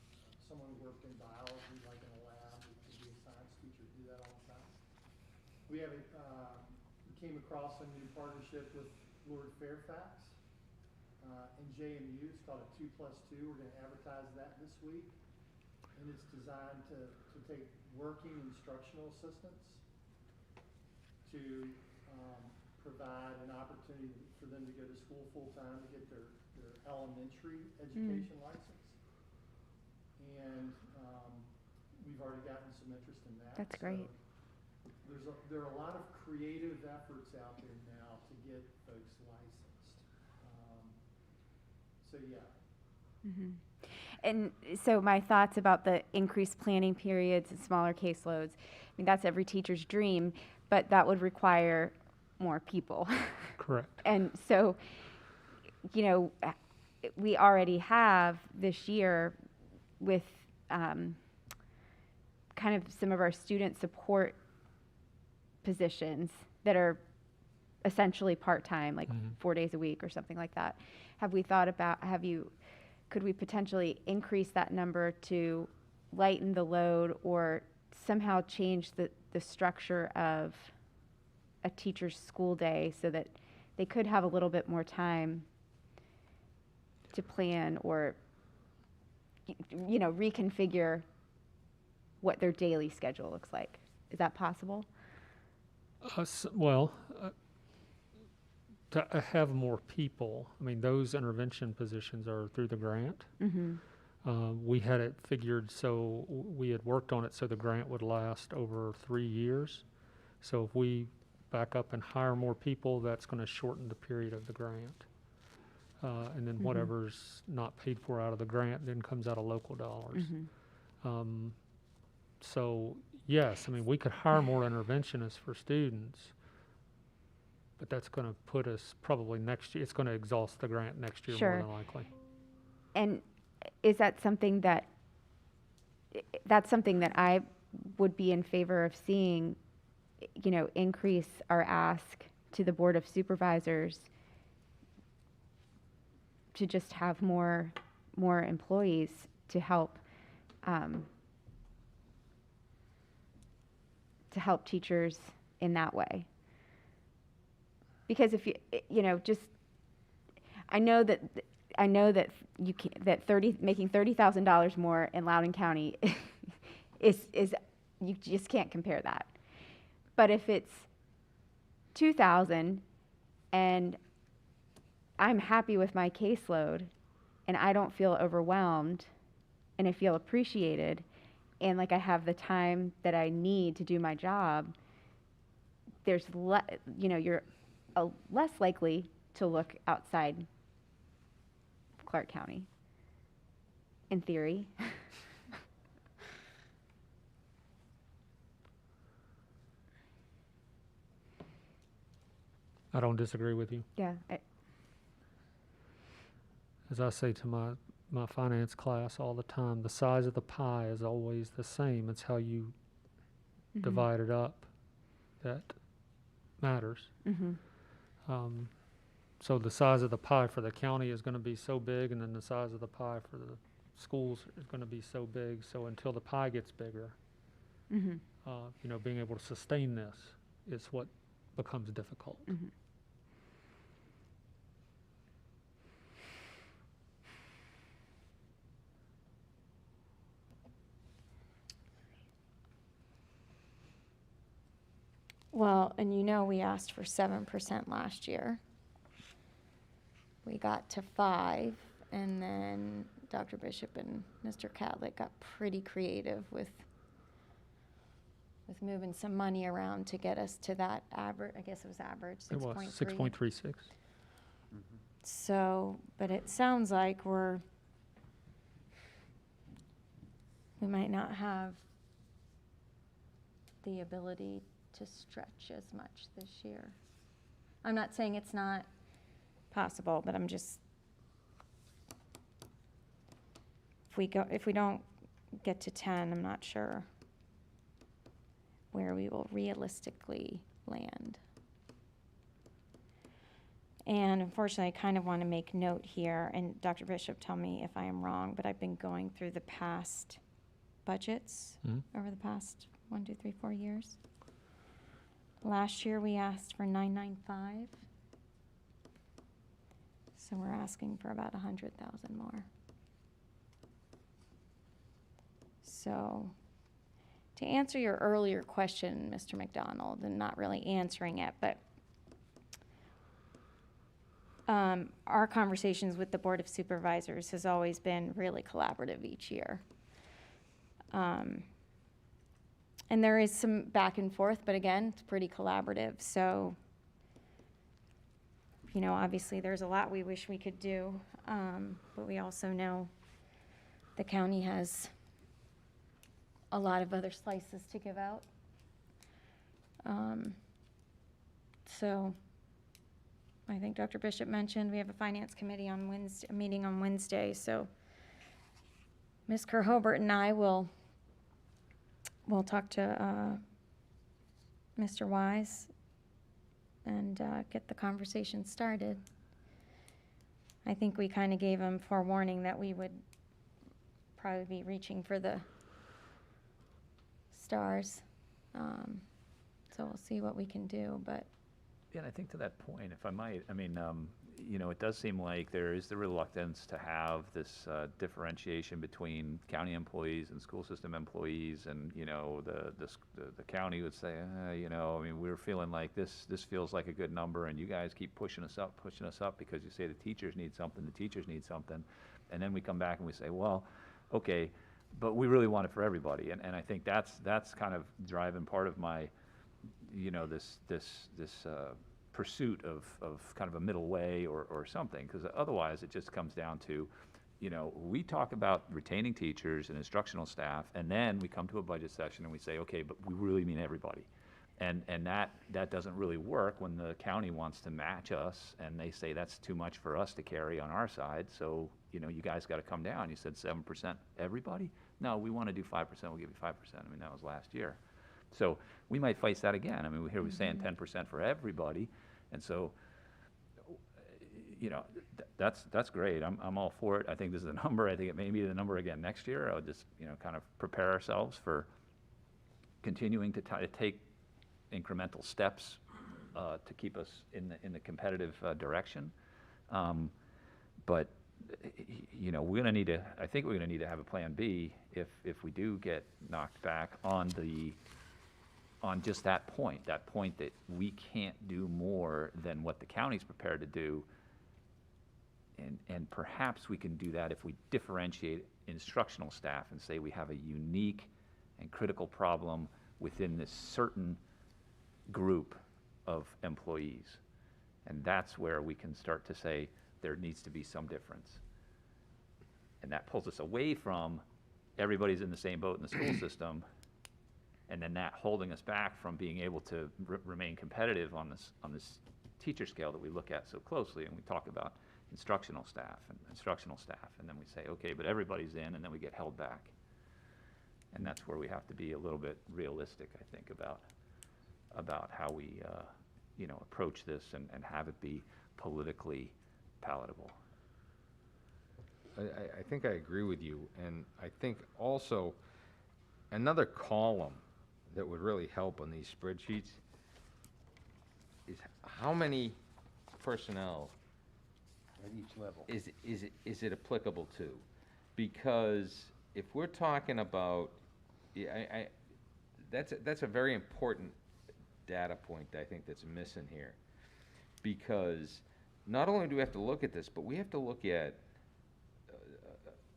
Speaker 7: someone who worked in biology, like in a lab, who could be a science teacher, do that all the time. We have we came across a new partnership with Lord Fairfax and JMU. It's called a 2+2. We're going to advertise that this week. And it's designed to take working instructional assistants to provide an opportunity for them to go to school full-time to get their elementary education license. And we've already gotten some interest in that.
Speaker 2: That's great.
Speaker 7: So there are a lot of creative efforts out there now to get folks licensed. So yeah.
Speaker 8: Mhm. And so my thoughts about the increased planning periods and smaller caseloads, I mean, that's every teacher's dream, but that would require more people.
Speaker 4: Correct.
Speaker 8: And so, you know, we already have this year with kind of some of our student support positions that are essentially part-time, like 4 days a week or something like that. Have we thought about, could we potentially increase that number to lighten the load or somehow change the structure of a teacher's school day so that they could have a little bit more time to plan or, you know, reconfigure what their daily schedule looks like? Is that possible?
Speaker 4: To have more people, I mean, those intervention positions are through the grant. We had it figured, so we had worked on it so the grant would last over 3 years. So if we back up and hire more people, that's going to shorten the period of the grant. And then whatever's not paid for out of the grant then comes out of local dollars. So yes, I mean, we could hire more interventionists for students, but that's going to put us probably next year, it's going to exhaust the grant next year more
Speaker 8: Sure.
Speaker 4: than likely.
Speaker 8: And is that something that I would be in favor of seeing, you know, increase our ask to the Board of Supervisors to just have more employees to help teachers in that way. Because if you know, just I know that you can, that making $30,000 more in Loudoun County is you just can't compare that. But if it's $2,000 and I'm happy with my caseload and I don't feel overwhelmed and I feel appreciated and like I have the time that I need to do my job, there's you know, you're less likely to look outside Clarke County, in theory.
Speaker 4: I don't disagree with you.
Speaker 8: Yeah.
Speaker 4: As I say to my finance class all the time, the size of the pie is always the same. It's how you divide it up that matters. So the size of the pie for the county is going to be so big, and then the size of the pie for the schools is going to be so big. So until the pie gets bigger, you know, being able to sustain this is what becomes difficult.
Speaker 2: Well, and you know, we asked for 7% last year. We got to 5, and then Dr. Bishop and Mr. Catlett got pretty creative with moving some money around to get us to that average. I guess it was average, 6.3.
Speaker 4: It was 6.36.
Speaker 2: So, but it sounds like we might not have the ability to stretch as much this year. I'm not saying it's not possible, but I'm just, if we don't get to 10, I'm not sure where we will realistically land. And unfortunately, I kind of want to make note here, and Dr. Bishop, tell me if I am wrong, but I've been going through the past budgets
Speaker 4: Mhm.
Speaker 2: over the past 1, 2, 3, 4 years. Last year, we asked for 995. So we're asking for about 100,000 more. So, to answer your earlier question, Mr. McDonald, and not really answering it, but our conversations with the Board of Supervisors has always been really collaborative each year. And there is some back and forth, but again, it's pretty collaborative. So, you know, obviously there's a lot we wish we could do, but we also know the county has a lot of other slices to give out. So I think Dr. Bishop mentioned we have a finance committee on Wednesday, a meeting on Wednesday, so Ms. Kerr-Hobart and I will talk to Mr. Wise and get the conversation started. I think we kind of gave him forewarning that we would probably be reaching for the stars. So we'll see what we can do, but
Speaker 6: Yeah, and I think to that point, if I might, I mean, you know, it does seem like there is the reluctance to have this differentiation between county employees and school system employees, and you know, the county would say, you know, I mean, we're feeling like this feels like a good number, and you guys keep pushing us up because you say the teachers need something, and then we come back and we say, well, okay, but we really want it for everybody, and I think that's kind of driving part of my, you know, this pursuit of kind of a middle way or something, because otherwise it just comes down to, you know, we talk about retaining teachers and instructional staff, and then we come to a budget session and we say, okay, but we really mean everybody. And that doesn't really work when the county wants to match us, and they say that's too much for us to carry on our side, so, you know, you guys got to come down. You said 7% everybody? No, we want to do 5%, we'll give you 5%. I mean, that was last year. So we might face that again. I mean, here we're saying 10% for everybody, and so, you know, that's great. I'm all for it. I think this is a number. I think it may be the number again next year. I'll just, you know, kind of prepare ourselves for continuing to take incremental steps to keep us in the competitive direction. But you know, I think we're gonna need to have a plan B if we do get knocked back on just that point that we can't do more than what the county's prepared to do. And perhaps we can do that if we differentiate instructional staff and say we have a unique and critical problem within this certain group of employees. And that's where we can start to say there needs to be some difference. And that pulls us away from everybody's in the same boat in the school system, and then that holding us back from being able to remain competitive on this teacher scale that we look at so closely, and we talk about instructional staff, and then we say, okay, but everybody's in, and then we get held back. And that's where we have to be a little bit realistic, I think, about how we, you know, approach this and have it be politically palatable.
Speaker 5: I think I agree with you, and I think also another column that would really help on these spreadsheets is how many personnel
Speaker 3: At each level.
Speaker 5: is it applicable to? Because if we're talking about, yeah, that's a very important data point I think that's missing here. Because not only do we have to look at this, but we have to look at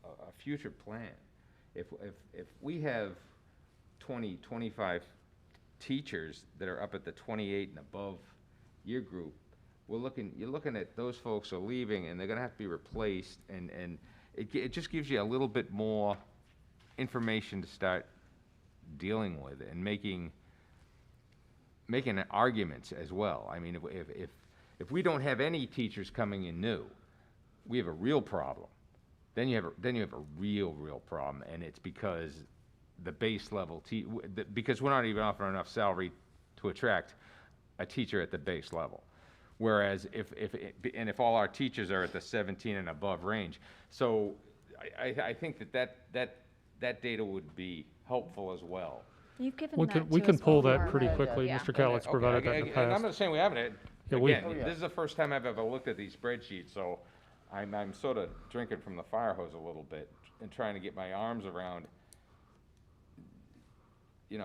Speaker 5: a future plan. If we have 20, 25 teachers that are up at the 28 and above year group, you're looking at those folks are leaving, and they're gonna have to be replaced, and it just gives you a little bit more information to start dealing with and making arguments as well. I mean, if we don't have any teachers coming in new, we have a real problem. Then you have a real problem, and it's because the base level because we're not even offering enough salary to attract a teacher at the base level. Whereas if all our teachers are at the 17 and above range. So I think that data would be helpful as well.
Speaker 2: You've given
Speaker 4: We
Speaker 2: that
Speaker 4: can, we
Speaker 2: to
Speaker 4: can
Speaker 2: us
Speaker 4: pull that
Speaker 2: before,
Speaker 4: pretty
Speaker 2: right?
Speaker 4: quickly.
Speaker 2: Yeah.
Speaker 4: Mr. Calyx provided that in the
Speaker 5: And I'm
Speaker 4: past.
Speaker 5: not saying we haven't.
Speaker 4: Yeah, we-
Speaker 5: Again,
Speaker 3: Oh, yeah.
Speaker 5: this is the first time I've ever looked at these spreadsheets, so I'm sort of drinking from the fire hose a little bit and trying to get my arms around, you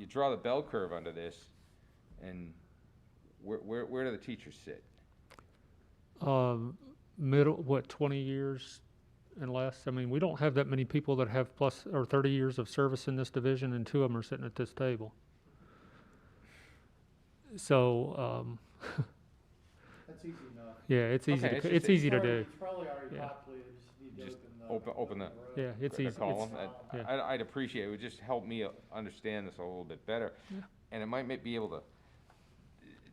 Speaker 5: draw the bell curve under this, and where do the teachers sit?
Speaker 4: Middle, 20 years and less? I mean, we don't have that many people that have plus or 30 years of service in this division, and 2 of them are sitting at this table. So,
Speaker 7: That's easy enough.
Speaker 4: yeah, it's easy
Speaker 5: Okay,
Speaker 4: to,
Speaker 5: it's
Speaker 4: it's easy to do.
Speaker 7: It's probably already
Speaker 4: Yeah.
Speaker 7: populated, just need to
Speaker 5: Just
Speaker 7: open the.
Speaker 5: open the-
Speaker 4: Yeah, it's
Speaker 5: the
Speaker 4: easy.
Speaker 5: column.
Speaker 4: yeah.
Speaker 5: I'd appreciate it. It would just help me understand this a little bit better.
Speaker 4: Yeah.
Speaker 5: And it might be able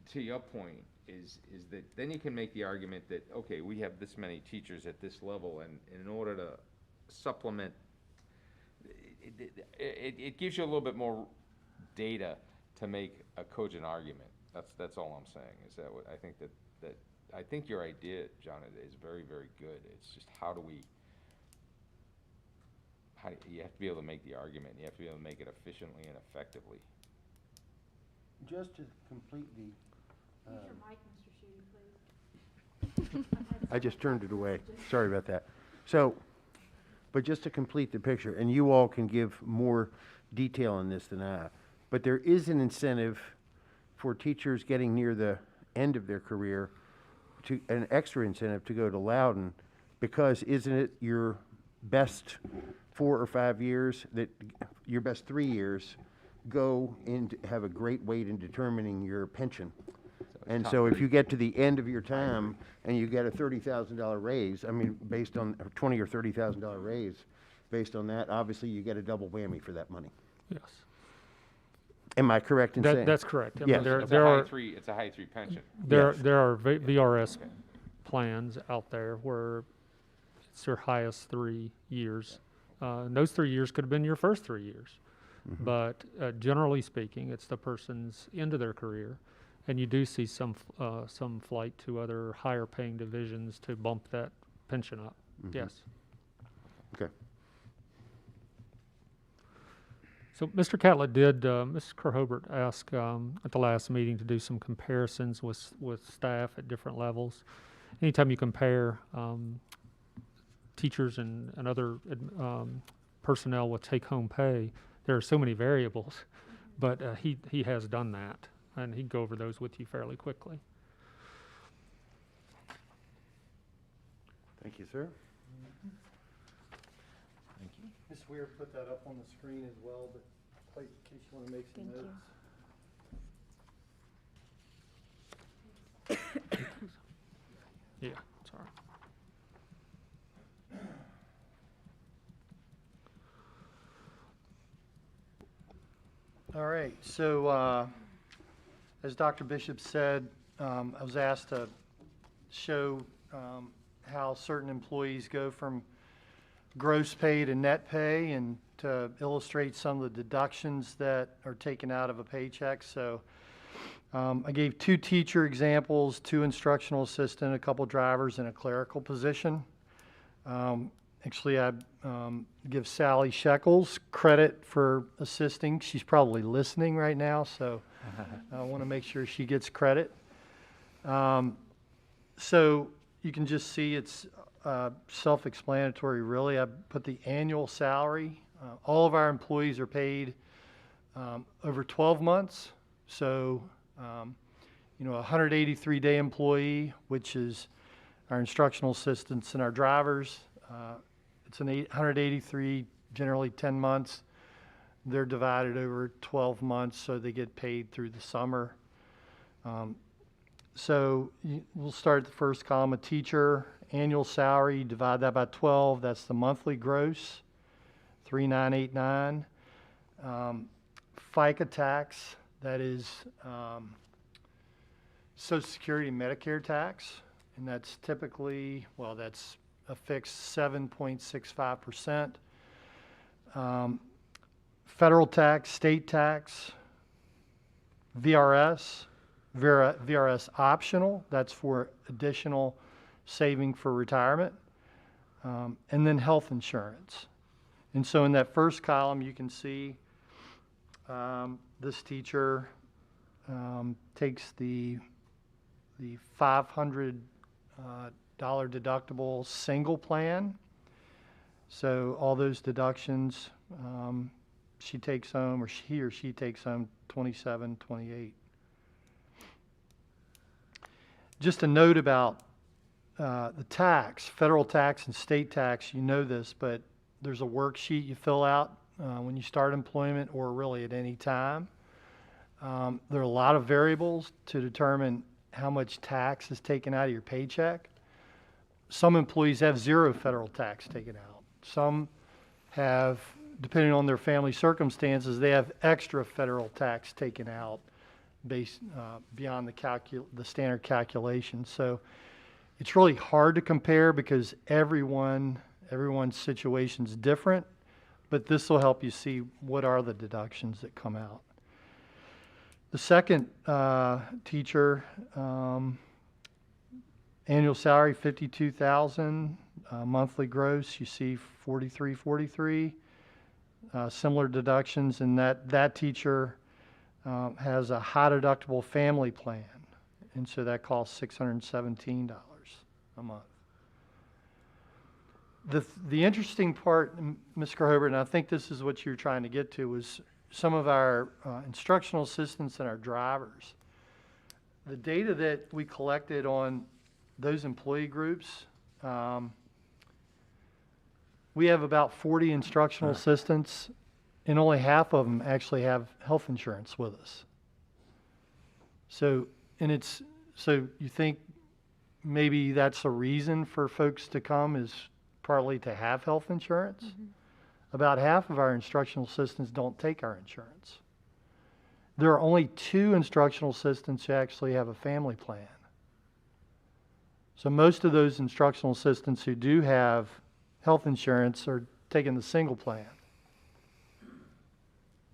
Speaker 5: to your point, is that then you can make the argument that, okay, we have this many teachers at this level, and in order to supplement, it gives you a little bit more data to make a cogent argument. That's all I'm saying, is that what I think that I think your idea, John, is very, very good. It's just you have to be able to make the argument, you have to be able to make it efficiently and effectively.
Speaker 3: Just to complete the,
Speaker 1: Use your mic, Mr. Shooty, please.
Speaker 3: I just turned it away. Sorry about that. So, but just to complete the picture, and you all can give more detail on this than I, but there is an incentive for teachers getting near the end of their career, an extra incentive to go to Loudon, because isn't it your best 4 or 5 years, your best 3 years go and have a great weight in determining your pension? And so if you get to the end of your time and you get a $30,000 raise, I mean, based on a $20,000 or $30,000 raise, based on that, obviously you get a double whammy for that money.
Speaker 4: Yes.
Speaker 3: Am I correct in saying?
Speaker 4: That's correct. I mean,
Speaker 3: Yes.
Speaker 4: there
Speaker 5: It's
Speaker 4: are
Speaker 5: a high 3 pension.
Speaker 3: Yes.
Speaker 4: there are VRS plans out there where it's their highest 3 years. And those 3 years could have been your first 3 years.
Speaker 3: Mm-hmm.
Speaker 4: But generally speaking, it's the person's end of their career. And you do see some flight to other higher paying divisions to bump that pension up.
Speaker 3: Mhm.
Speaker 4: Yes.
Speaker 3: Okay.
Speaker 4: So Mr. Catlett did, Mrs. Kerhobert asked at the last meeting to do some comparisons with staff at different levels. Anytime you compare teachers and other personnel with take-home pay, there are so many variables, but he has done that, and he'd go over those with you fairly quickly.
Speaker 3: Thank you, sir.
Speaker 7: Ms. Weir put that up on the screen as well, but in case you want to make some
Speaker 2: Thank you.
Speaker 7: notes.
Speaker 4: Yeah, sorry.
Speaker 7: All right, so as Dr. Bishop said, I was asked to show how certain employees go from gross pay to net pay and to illustrate some of the deductions that are taken out of a paycheck. So I gave 2 teacher examples, 2 instructional assistant, a couple drivers, and a clerical position. Actually, I give Sally Shekels credit for assisting. She's probably listening right now, so I want to make sure she gets credit. So you can just see it's self-explanatory, really. I put the annual salary. All of our employees are paid over 12 months. So, a 183-day employee, which is our instructional assistants and our drivers, it's an 183, generally 10 months. They're divided over 12 months, so they get paid through the summer. So we'll start at the first column, a teacher, annual salary, divide that by 12, that's the monthly gross, 3,989. FICA tax, that is Social Security and Medicare tax, and that's typically, well, that's a fixed 7.65%. Federal tax, state tax, VRS, VRS optional, that's for additional saving for retirement, and then health insurance. And so in that first column, you can see this teacher takes the $500 deductible single plan. So all those deductions, she takes home, or he or she takes home $27.28. Just a note about the tax, federal tax and state tax, you know this, but there's a worksheet you fill out when you start employment or really at any time. There are a lot of variables to determine how much tax is taken out of your paycheck. Some employees have zero federal tax taken out. Some have, depending on their family circumstances, they have extra federal tax taken out based beyond the standard calculation. So it's really hard to compare because everyone's situation is different, but this will help you see what are the deductions that come out. The second teacher, annual salary $52,000, monthly gross you see $43.43. Similar deductions, and that teacher has a high deductible family plan, and so that costs $617 a month. The interesting part, Ms. Hobart, and I think this is what you're trying to get to, was some of our instructional assistants and our drivers. The data that we collected on those employee groups, we have about 40 instructional assistants, and only half of them actually have health insurance with us. So you think maybe that's a reason for folks to come, is partly to have health insurance? Mm-hmm. About half of our instructional assistants don't take our insurance. There are only 2 instructional assistants who actually have a family plan. So most of those instructional assistants who do have health insurance are taking the single plan.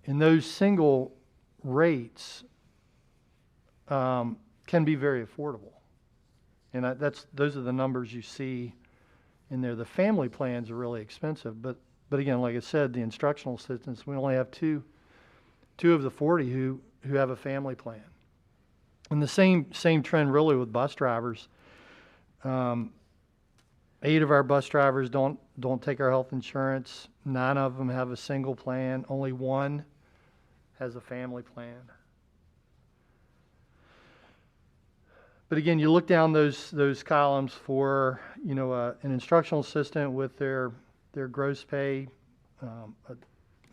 Speaker 7: And those single rates can be very affordable. And those are the numbers you see in there. The family plans are really expensive, but again, like I said, the instructional assistants, we only have two of the 40 who have a family plan. And the same trend really with bus drivers. 8 of our bus drivers don't take our health insurance. 9 of them have a single plan. Only 1 has a family plan. But again, you look down those columns for an instructional assistant with their gross pay, an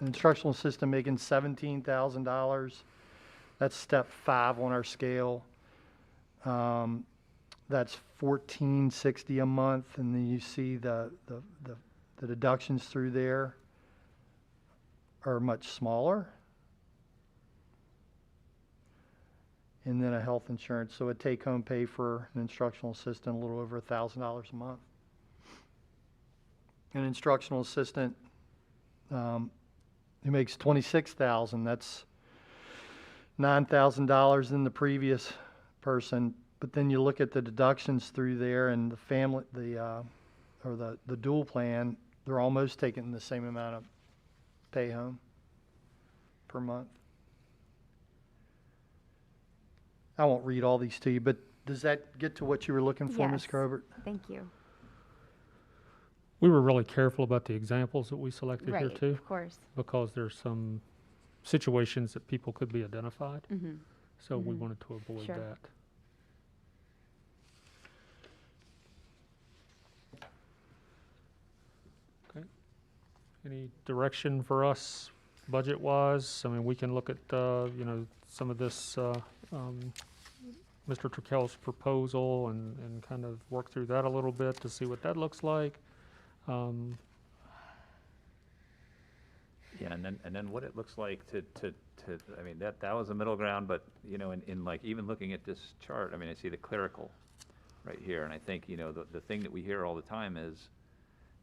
Speaker 7: instructional assistant making $17,000. That's step 5 on our scale. That's $1,460 a month, and then you see the deductions through there are much smaller. And then a health insurance, so a take-home pay for an instructional assistant a little over $1,000 a month. An instructional assistant who makes $26,000, that's $9,000 than the previous person. But then you look at the deductions through there, and the family, the dual plan, they're almost taking the same amount of pay home per month. I won't read all these to you, but does that get to what you were looking for, Ms.
Speaker 8: Yes.
Speaker 7: Hobart?
Speaker 8: Thank you.
Speaker 4: We were really careful about the examples that we selected here
Speaker 8: Right,
Speaker 4: too,
Speaker 8: of course.
Speaker 4: because there's some situations that people could be identified.
Speaker 8: Mm-hmm.
Speaker 4: So we
Speaker 8: Mhm.
Speaker 4: wanted to avoid
Speaker 8: Sure.
Speaker 4: that. Okay. Any direction for us budget-wise? I mean, we can look at, some of this, Mr. Turkel's proposal and kind of work through that a little bit to see what that looks like.
Speaker 6: Yeah, and then what it looks like to I mean, that was a middle ground, but, in like, even looking at this chart, I mean, I see the clerical right here, and I think, the thing that we hear all the time is,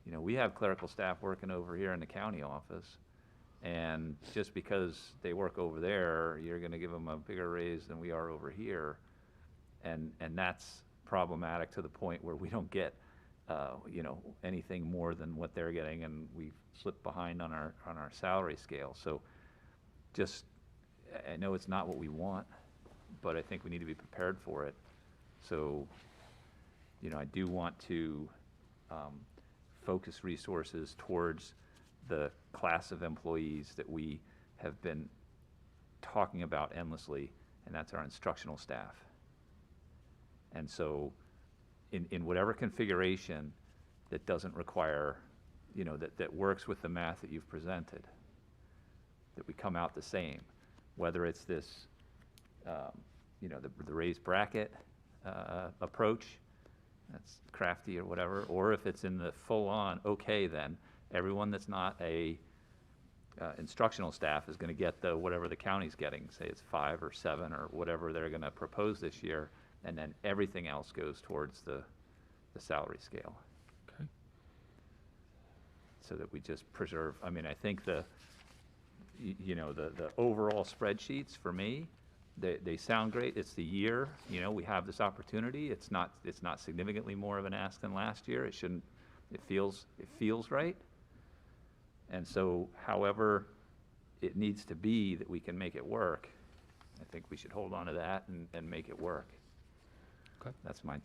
Speaker 6: we have clerical staff working over here in the county office, and just because they work over there, you're gonna give them a bigger raise than we are over here. And that's problematic to the point where we don't get, you know, anything more than what they're getting, and we slip behind on our salary scale. So just, I know it's not what we want, but I think we need to be prepared for it. So, you know, I do want to focus resources towards the class of employees that we have been talking about endlessly, and that's our instructional staff. And so in whatever configuration that doesn't require, you know, that works with the math that you've presented, that we come out the same, whether it's this, you know, the raised bracket approach, that's crafty or whatever, or if it's in the full-on, okay, then everyone that's not a instructional staff is going to get the whatever the county's getting, say it's 5 or 7 or whatever they're going to propose this year, and then everything else goes towards the salary scale.
Speaker 4: Okay.
Speaker 6: So that we just preserve, I mean, I think you know, the overall spreadsheets for me, they sound great. It's the year, you know, we have this opportunity. It's not significantly more of an ask than last year. It shouldn't, it feels right. And so however it needs to be that we can make it work, I think we should hold on to that and make it work.
Speaker 4: Okay.
Speaker 6: That's my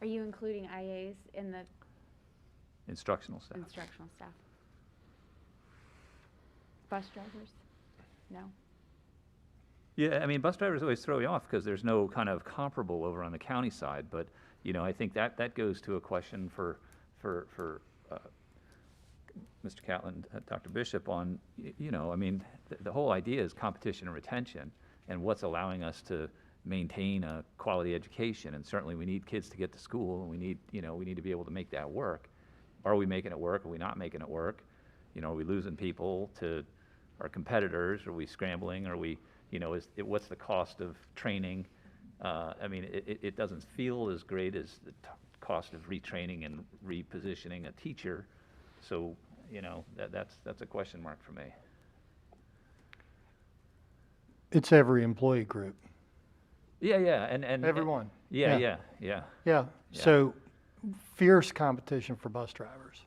Speaker 8: Are you including IAs in the
Speaker 6: instructional staff.
Speaker 8: instructional staff? Bus drivers? No?
Speaker 6: Yeah, I mean, bus drivers always throw you off because there's no kind of comparable over on the county side. But, you know, I think that goes to a question for Mr. Catlin, Dr. Bishop on, you know, I mean, the whole idea is competition and retention and what's allowing us to maintain a quality education. And certainly we need kids to get to school, and we need, you know, we need to be able to make that work. Are we making it work? Are we not making it work? You know, are we losing people to our competitors? Are we scrambling? Are we, you know, what's the cost of training? I mean, it doesn't feel as great as the cost of retraining and repositioning a teacher. So, you know, that's a question mark for me.
Speaker 7: It's every employee group,
Speaker 6: Yeah, and
Speaker 7: everyone.
Speaker 6: Yeah.
Speaker 7: Yeah, so fierce competition for bus drivers.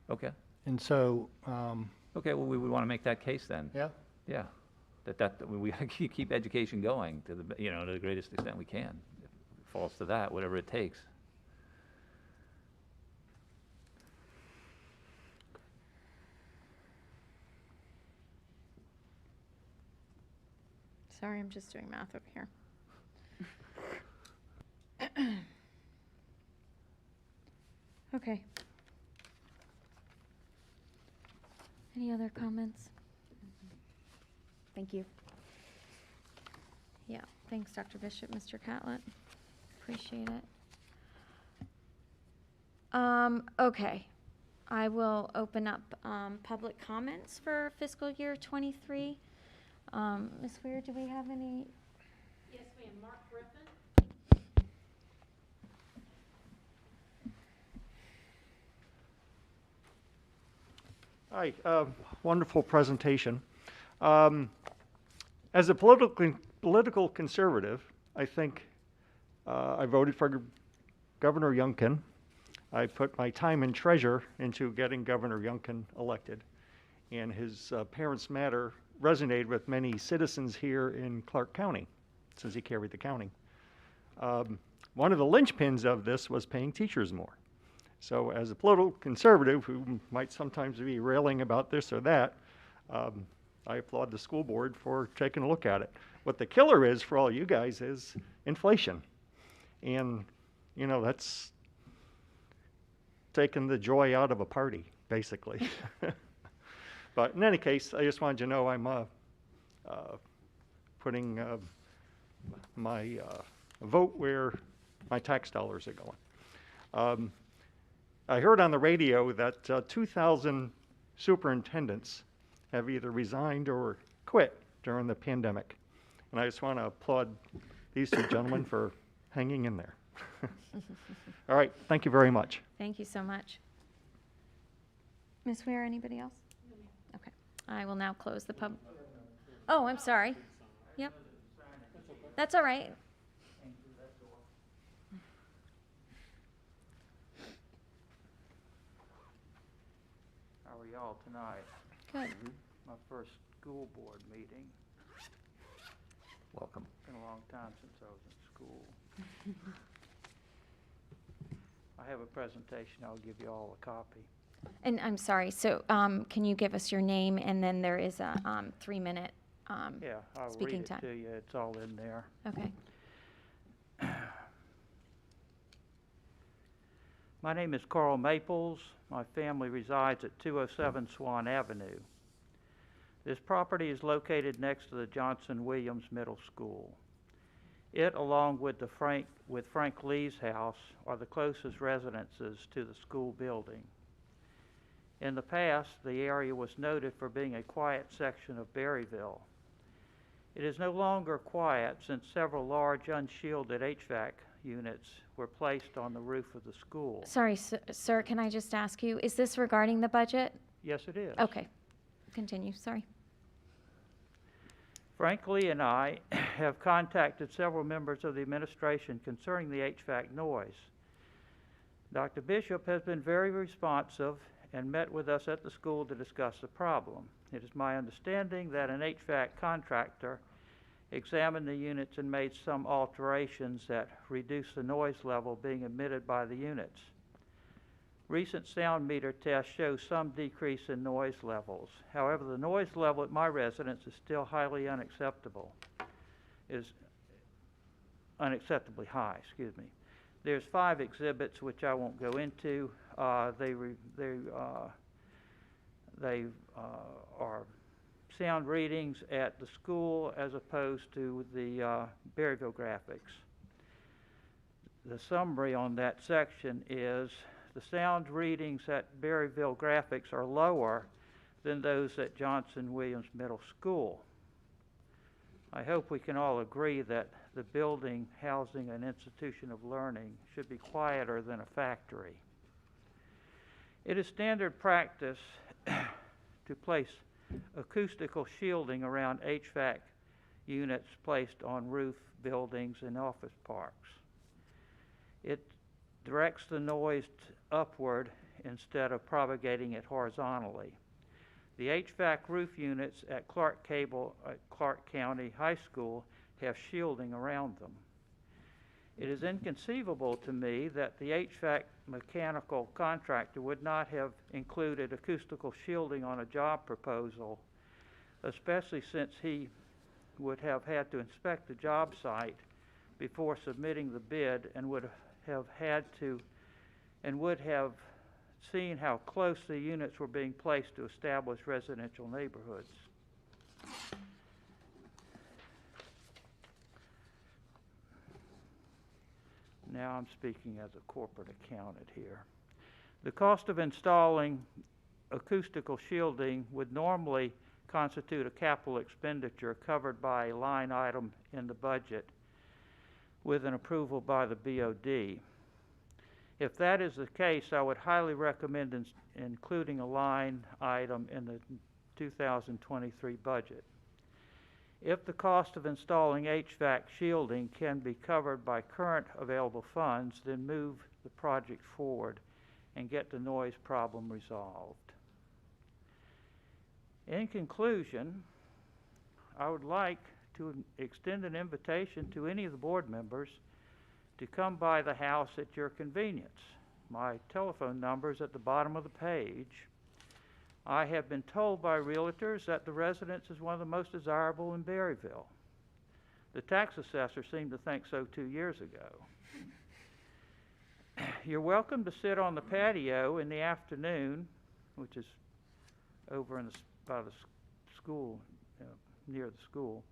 Speaker 6: Okay.
Speaker 7: And so,
Speaker 6: Okay, well, we would want to make that case then.
Speaker 7: yeah,
Speaker 6: Yeah, we keep education going to the, you know, to the greatest extent we can. If it falls to that, whatever it takes.
Speaker 2: Sorry, I'm just doing math over here. Okay. Any other comments?
Speaker 8: Thank you.
Speaker 2: Yeah, thanks, Dr. Bishop, Mr. Catlett. Appreciate it. Okay, I will open up public comments for fiscal year '23. Ms. Weir, do we have any?
Speaker 9: Yes, ma'am. Mark Griffin.
Speaker 7: Hi, wonderful presentation. As a political conservative, I think I voted for Governor Youngkin. I put my time and treasure into getting Governor Youngkin elected, and his Parents Matter resonated with many citizens here in Clarke County, since he carried the county. One of the linchpins of this was paying teachers more. So as a political conservative who might sometimes be railing about this or that, I applaud the school board for taking a look at it. What the killer is for all you guys is inflation. And, you know, that's taking the joy out of a party, basically. But in any case, I just wanted you to know I'm putting my vote where my tax dollars are going. I heard on the radio that 2,000 superintendents have either resigned or quit during the pandemic. And I just want to applaud these two gentlemen for hanging in there. All right, thank you very much.
Speaker 2: Thank you so much. Ms. Weir, anybody else? Okay, I will now close the pub. Oh, I'm sorry. Yep. That's all right.
Speaker 10: How are y'all tonight?
Speaker 2: Good.
Speaker 10: My first school board meeting.
Speaker 6: Welcome.
Speaker 10: Been a long time since I was in school. I have a presentation. I'll give you all a copy.
Speaker 2: And I'm sorry, so can you give us your name, and then there is a 3-minute
Speaker 10: Yeah, I'll read
Speaker 2: speaking
Speaker 10: it
Speaker 2: time.
Speaker 10: to you. It's all in there.
Speaker 2: Okay.
Speaker 10: My name is Carl Maples. My family resides at 207 Swan Avenue. This property is located next to the Johnson Williams Middle School. It, along with Frank Lee's house, are the closest residences to the school building. In the past, the area was noted for being a quiet section of Berryville. It is no longer quiet since several large unshielded HVAC units were placed on the roof of the school.
Speaker 2: Sorry, sir, can I just ask you, is this regarding the budget?
Speaker 10: Yes, it is.
Speaker 2: Okay, continue, sorry.
Speaker 10: Frank Lee and I have contacted several members of the administration concerning the HVAC noise. Dr. Bishop has been very responsive and met with us at the school to discuss the problem. It is my understanding that an HVAC contractor examined the units and made some alterations that reduce the noise level being emitted by the units. Recent sound meter tests show some decrease in noise levels. However, the noise level at my residence is still highly unacceptably high, excuse me. There's 5 exhibits which I won't go into. They are sound readings at the school as opposed to the Berryville graphics. The summary on that section is the sound readings at Berryville graphics are lower than those at Johnson Williams Middle School. I hope we can all agree that the building housing an institution of learning should be quieter than a factory. It is standard practice to place acoustical shielding around HVAC units placed on roof buildings and office parks. It directs the noise upward instead of propagating it horizontally. The HVAC roof units at Clarke County High School have shielding around them. It is inconceivable to me that the HVAC mechanical contractor would not have included acoustical shielding on a job proposal, especially since he would have had to inspect the job site before submitting the bid and would have seen how close the units were being placed to established residential neighborhoods. Now I'm speaking as a corporate accountant here. The cost of installing acoustical shielding would normally constitute a capital expenditure covered by a line item in the budget with an approval by the BOD. If that is the case, I would highly recommend including a line item in the 2023 budget. If the cost of installing HVAC shielding can be covered by current available funds, then move the project forward and get the noise problem resolved. In conclusion, I would like to extend an invitation to any of the board members to come by the house at your convenience. My telephone number is at the bottom of the page. I have been told by realtors that the residence is one of the most desirable in Berryville. The tax assessor seemed to think so 2 years ago. You're welcome to sit on the patio in the afternoon, which is over by the school, near the school.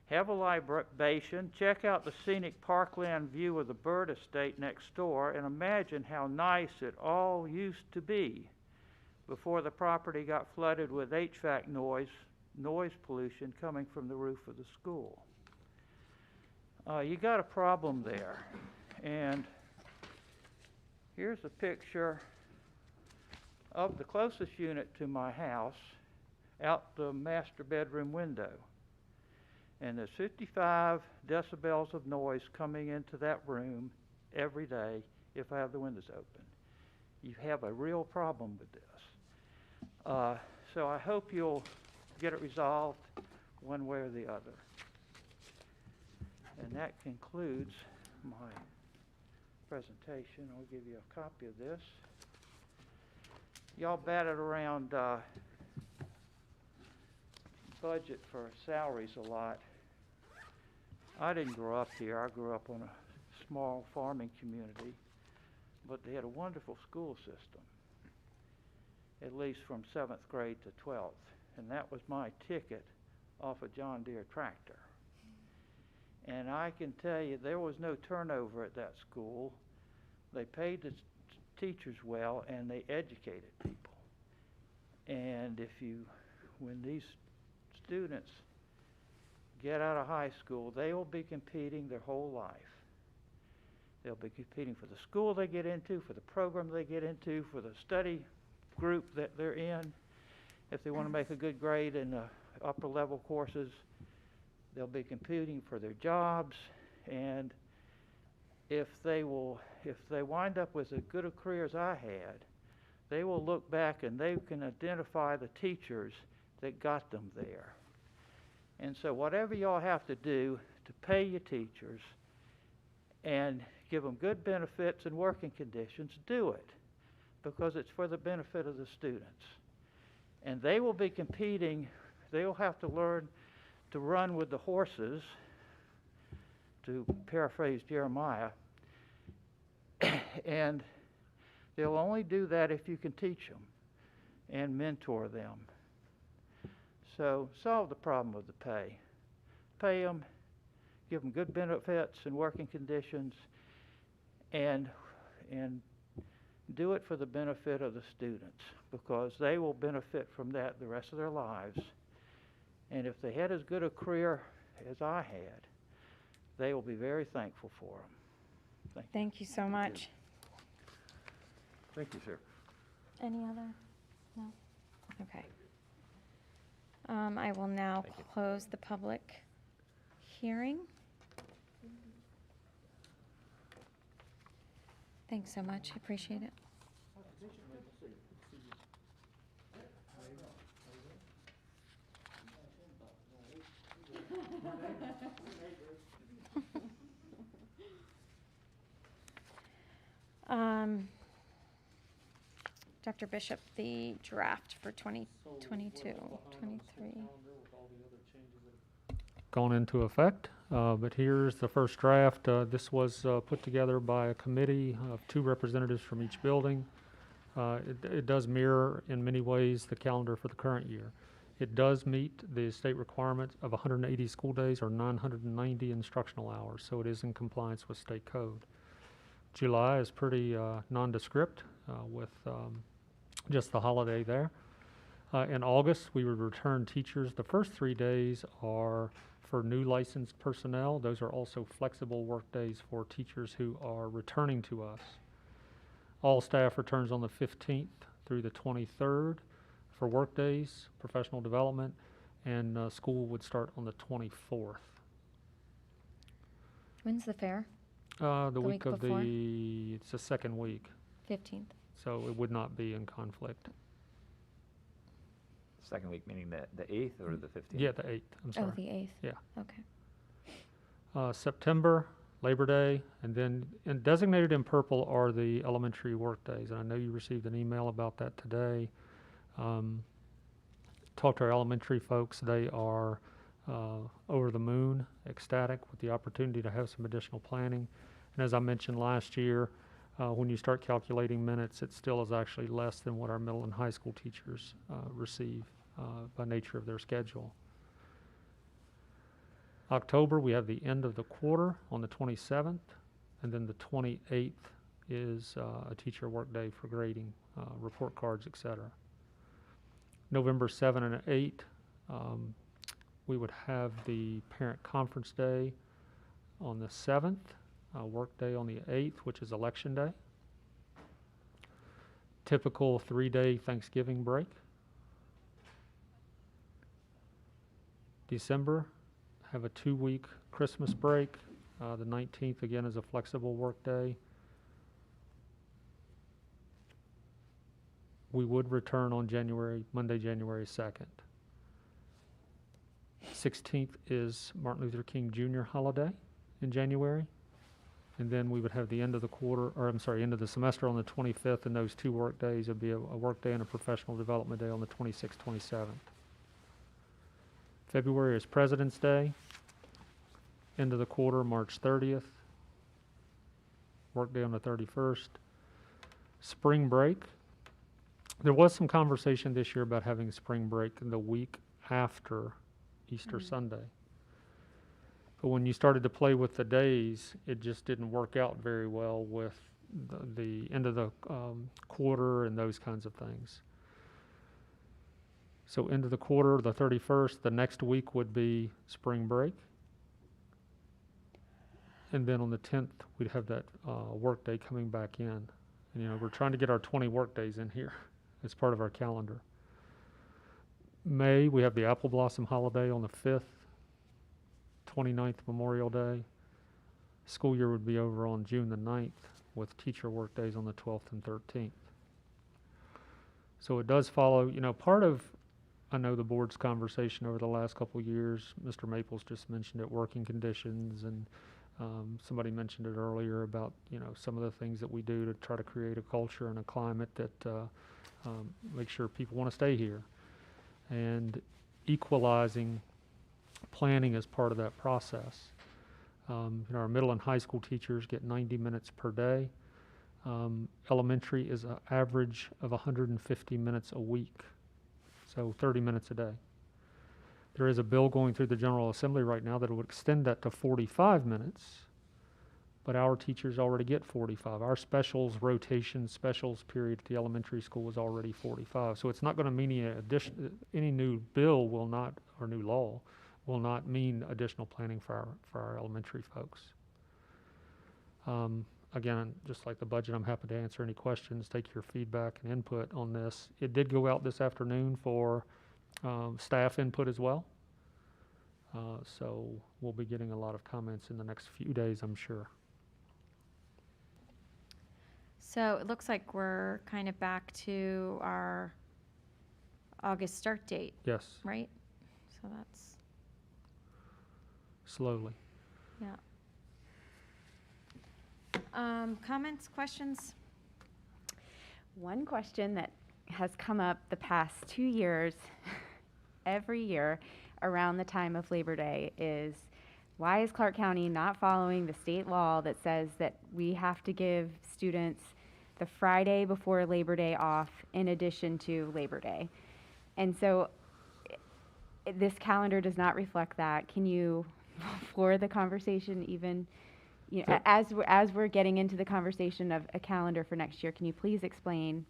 Speaker 10: Have a libation, check out the scenic parkland view of the bird estate next door, and imagine how nice it all used to be before the property got flooded with HVAC noise pollution coming from the roof of the school. You got a problem there. And here's a picture of the closest unit to my house out the master bedroom window. and there's 55 decibels of noise coming into that room every day if I have the windows open. You have a real problem with this. So I hope you'll get it resolved one way or the other. And that concludes my presentation. I'll give you a copy of this. Y'all batted around budget for salaries a lot. I didn't grow up here. I grew up on a small farming community, but they had a wonderful school system, at least from 7th grade to 12th, and that was my ticket off a John Deere tractor. And I can tell you there was no turnover at that school. They paid the teachers well, and they educated people. And when these students get out of high school, they will be competing their whole life. They'll be competing for the school they get into, for the program they get into, for the study group that they're in. If they want to make a good grade in the upper level courses, they'll be competing for their jobs. And if they wind up with as good a career as I had, they will look back and they can identify the teachers that got them there. And so whatever y'all have to do to pay your teachers and give them good benefits and working conditions, do it, because it's for the benefit of the students. And they will be competing. They'll have to learn to run with the horses, to paraphrase Jeremiah, and they'll only do that if you can teach them and mentor them. So solve the problem of the pay. Pay them, give them good benefits and working conditions, and do it for the benefit of the students, because they will benefit from that the rest of their lives. And if they had as good a career as I had, they will be very thankful for them.
Speaker 2: Thank you so much.
Speaker 5: Thank you, sir.
Speaker 2: Any other? No? Okay. I will now close the public hearing. Thanks so much. I appreciate it. Dr. Bishop, the draft for 2022, 23.
Speaker 4: Gone into effect, but here's the first draft. This was put together by a committee of 2 representatives from each building. It does mirror in many ways the calendar for the current year. It does meet the state requirement of 180 school days or 990 instructional hours, so it is in compliance with state code. July is pretty nondescript with just the holiday there. In August, we would return teachers. The first 3 days are for new licensed personnel. Those are also flexible work days for teachers who are returning to us. All staff returns on the 15th through the 23rd for work days, professional development, and school would start on the 24th.
Speaker 2: When's the fair?
Speaker 4: The
Speaker 2: week
Speaker 4: week of
Speaker 2: before?
Speaker 4: it's the second week,
Speaker 2: 15th.
Speaker 4: so it would not be in conflict.
Speaker 6: Second week, meaning the 8th or the 15th?
Speaker 4: Yeah, the 8th, I'm sorry.
Speaker 2: Oh, the 8th.
Speaker 4: Yeah.
Speaker 2: Okay.
Speaker 4: September, Labor Day, and then designated in purple are the elementary work days. And I know you received an email about that today. Talk to our elementary folks. They are over the moon, ecstatic with the opportunity to have some additional planning. And as I mentioned last year, when you start calculating minutes, it still is actually less than what our middle and high school teachers receive by nature of their schedule. October, we have the end of the quarter on the 27th, and then the 28th is a teacher work day for grading, report cards, etc. November 7 and 8, we would have the parent conference day on the 7th, work day on the 8th, which is election day. Typical 3-day Thanksgiving break. December have a 2-week Christmas break. The 19th, again, is a flexible workday. We would return on Monday, January 2nd. 16th is Martin Luther King Jr. holiday in January. And then we would have the end of the semester on the 25th, and those 2 work days would be a work day and a professional development day on the 26th, 27th. February is President's Day. End of the quarter, March 30th. Work day on the 31st. Spring break. There was some conversation this year about having spring break in the week after Easter Sunday. But when you started to play with the days, it just didn't work out very well with the end of the quarter and those kinds of things. So end of the quarter, the 31st, the next week would be spring break. And then on the 10th, we'd have that work day coming back in. And, we're trying to get our 20 work days in here as part of our calendar. May, we have the Apple Blossom holiday on the 5th. 29th, Memorial Day. School year would be over on June the 9th with teacher work days on the 12th and 13th. So it does follow, part of, I know the board's conversation over the last couple of years, Mr. Maples just mentioned it, working conditions, and somebody mentioned it earlier about, some of the things that we do to try to create a culture and a climate that make sure people want to stay here. And equalizing planning is part of that process. Our middle and high school teachers get 90 minutes per day. Elementary is an average of 150 minutes a week, so 30 minutes a day. There is a bill going through the General Assembly right now that would extend that to 45 minutes, but our teachers already get 45. Our specials period at the elementary school is already 45, so it's not going to mean any new bill will not, or new law, will not mean additional planning for our elementary folks. Again, just like the budget, I'm happy to answer any questions, take your feedback and input on this. It did go out this afternoon for staff input as well. So we'll be getting a lot of comments in the next few days, I'm sure.
Speaker 2: So it looks like we're kind of back to our August start date,
Speaker 4: Yes,
Speaker 2: right? So that's,
Speaker 4: slowly.
Speaker 2: yeah. Comments, questions?
Speaker 8: One question that has come up the past 2 years, every year around the time of Labor Day, is why is Clarke County not following the state law that says that we have to give students the Friday before Labor Day off in addition to Labor Day? And so this calendar does not reflect that. Can you floor the conversation even,
Speaker 4: Sure.
Speaker 8: as we're getting into the conversation of a calendar for next year, can you please explain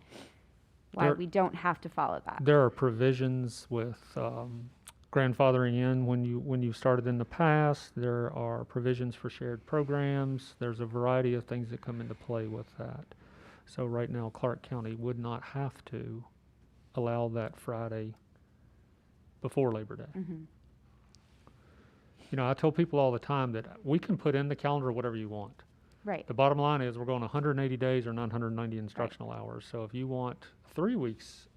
Speaker 8: why we don't have to follow that?
Speaker 4: There are provisions with grandfathering in when you started in the past. There are provisions for shared programs. There's a variety of things that come into play with that. So right now, Clarke County would not have to allow that Friday before Labor Day.
Speaker 8: Mm-hmm.
Speaker 4: I tell people all the time that we can put in the calendar whatever you want.
Speaker 8: Right.
Speaker 4: The bottom line is we're going 180 days or 990 instructional hours. So if you want 3 weeks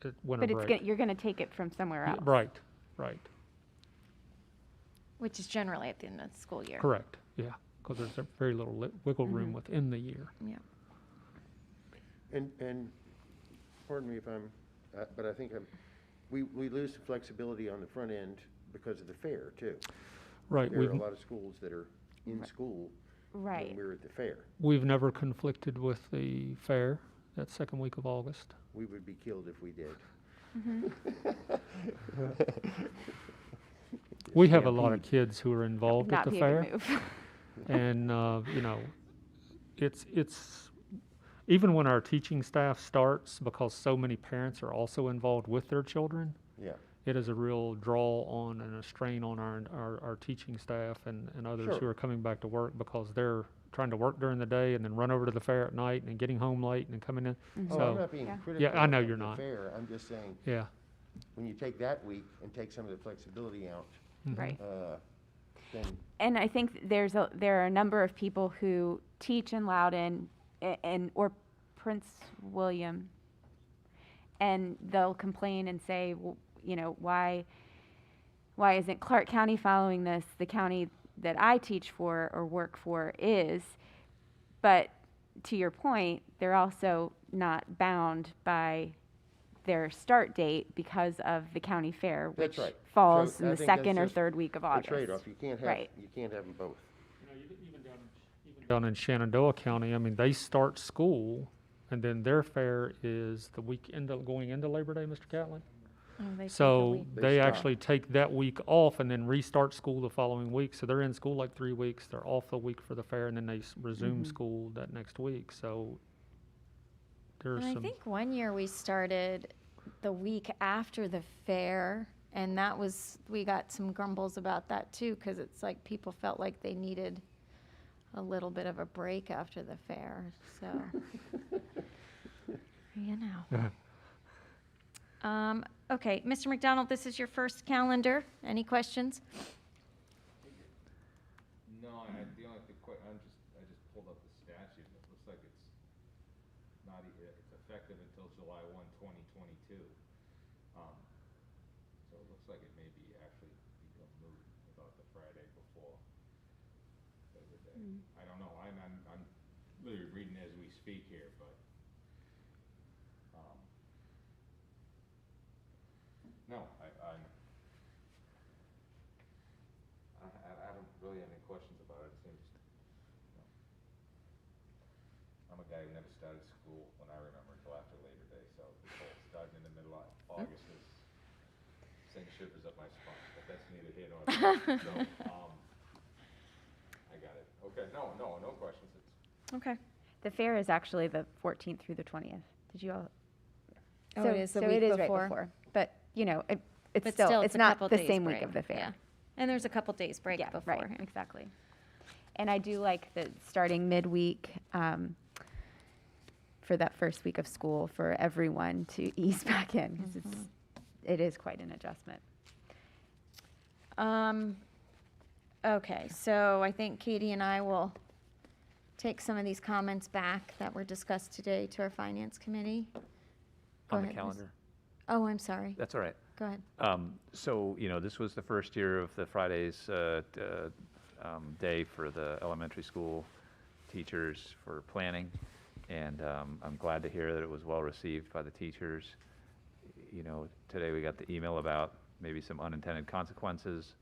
Speaker 4: at winter
Speaker 8: But
Speaker 4: break.
Speaker 8: you're going to take it from somewhere else.
Speaker 4: Right.
Speaker 2: Which is generally at the end of the school year.
Speaker 4: Correct, yeah, because there's a very little wiggle room within the year.
Speaker 2: Yeah.
Speaker 3: And pardon me if but I think we lose the flexibility on the front end because of the fair too.
Speaker 4: Right,
Speaker 3: There are a lot of schools that are in school
Speaker 8: Right.
Speaker 3: when we're at the fair.
Speaker 4: we've never conflicted with the fair, that second week of August.
Speaker 3: We would be killed if we did.
Speaker 4: We have a lot of kids who are involved at
Speaker 8: Not
Speaker 4: the
Speaker 8: be able
Speaker 4: fair.
Speaker 8: to move.
Speaker 4: And, it's, even when our teaching staff starts, because so many parents are also involved with their children,
Speaker 3: Yeah.
Speaker 4: it is a real draw on and a strain on our teaching staff and others who
Speaker 3: Sure.
Speaker 4: are coming back to work because they're trying to work during the day and then run over to the fair at night and getting home late and coming in.
Speaker 3: Oh,
Speaker 4: So,
Speaker 3: I'm not being
Speaker 8: Yeah.
Speaker 3: critical
Speaker 4: I know
Speaker 3: of
Speaker 4: you're
Speaker 3: the
Speaker 4: not.
Speaker 3: fair. I'm just saying,
Speaker 4: yeah.
Speaker 3: when you take that week and take some of the flexibility out,
Speaker 4: Mhm.
Speaker 8: Right.
Speaker 3: then
Speaker 8: And I think there are a number of people who teach in Loudoun or Prince William, and they'll complain and say, well, you know, why isn't Clarke County following this? The county that I teach for or work for is. But to your point, they're also not bound by their start date because of the county fair,
Speaker 3: That's
Speaker 8: which
Speaker 3: right.
Speaker 8: falls
Speaker 3: So
Speaker 8: in
Speaker 3: I
Speaker 8: the
Speaker 3: think that's
Speaker 8: second or
Speaker 3: just
Speaker 8: third week of
Speaker 3: a
Speaker 8: August.
Speaker 3: trade-off. You can't have,
Speaker 8: Right.
Speaker 3: you can't have them both.
Speaker 4: Down in Shenandoah County, I mean, they start school, and then their fair is the week going into Labor Day, Mr. Catlin?
Speaker 2: Oh, they take a
Speaker 4: So
Speaker 2: week.
Speaker 3: They
Speaker 4: they
Speaker 3: stop.
Speaker 4: actually take that week off and then restart school the following week. So they're in school like 3 weeks, they're off the week for the fair, and then they resume
Speaker 8: Mhm.
Speaker 4: school that next week. So there's
Speaker 2: And I
Speaker 4: some,
Speaker 2: think one year we started the week after the fair, and that was, we got some grumbles about that too, because it's like people felt like they needed a little bit of a break after the fair, so. You know. Okay, Mr. McDonald, this is your first calendar. Any questions?
Speaker 5: No, the only thing, I just pulled up the statute, and it looks like it's not, it's effective until July 1, 2022. So it looks like it may be actually become moot about the Friday before Labor Day. I don't know, I'm literally reading as we speak here, but, no, I don't really have any questions about it. It seems, you know, I'm a guy who never started school when I remember until after Labor Day, so this whole starting in the middle of August is sending shivers up my spine, but that's neither here nor there. So, I got it. Okay, no questions. It's,
Speaker 2: Okay.
Speaker 8: The fair is actually the 14th through the 20th. Did you all?
Speaker 2: Oh,
Speaker 8: So-
Speaker 2: it is the
Speaker 8: so
Speaker 2: week
Speaker 8: it is
Speaker 2: before.
Speaker 8: right before. But, you know, it's
Speaker 2: But
Speaker 8: still,
Speaker 2: it's
Speaker 8: it's
Speaker 2: a
Speaker 8: not
Speaker 2: couple
Speaker 8: the
Speaker 2: days
Speaker 8: same week
Speaker 2: break,
Speaker 8: of the fair.
Speaker 2: yeah. And there's a couple days break
Speaker 8: Yeah,
Speaker 2: before.
Speaker 8: right, exactly. And I do like that starting midweek for that first week of school for everyone to ease back in, because it is quite an adjustment.
Speaker 2: Okay, so I think Katie and I will take some of these comments back that were discussed today to our finance committee. Go
Speaker 6: On the
Speaker 2: ahead, Ms.
Speaker 6: calendar.
Speaker 2: Oh, I'm sorry.
Speaker 6: That's all right.
Speaker 2: Go ahead.
Speaker 6: So, you know, this was the first year of the Fridays day for the elementary school teachers for planning, and I'm glad to hear that it was well received by the teachers. You know, today we got the email about maybe some unintended consequences.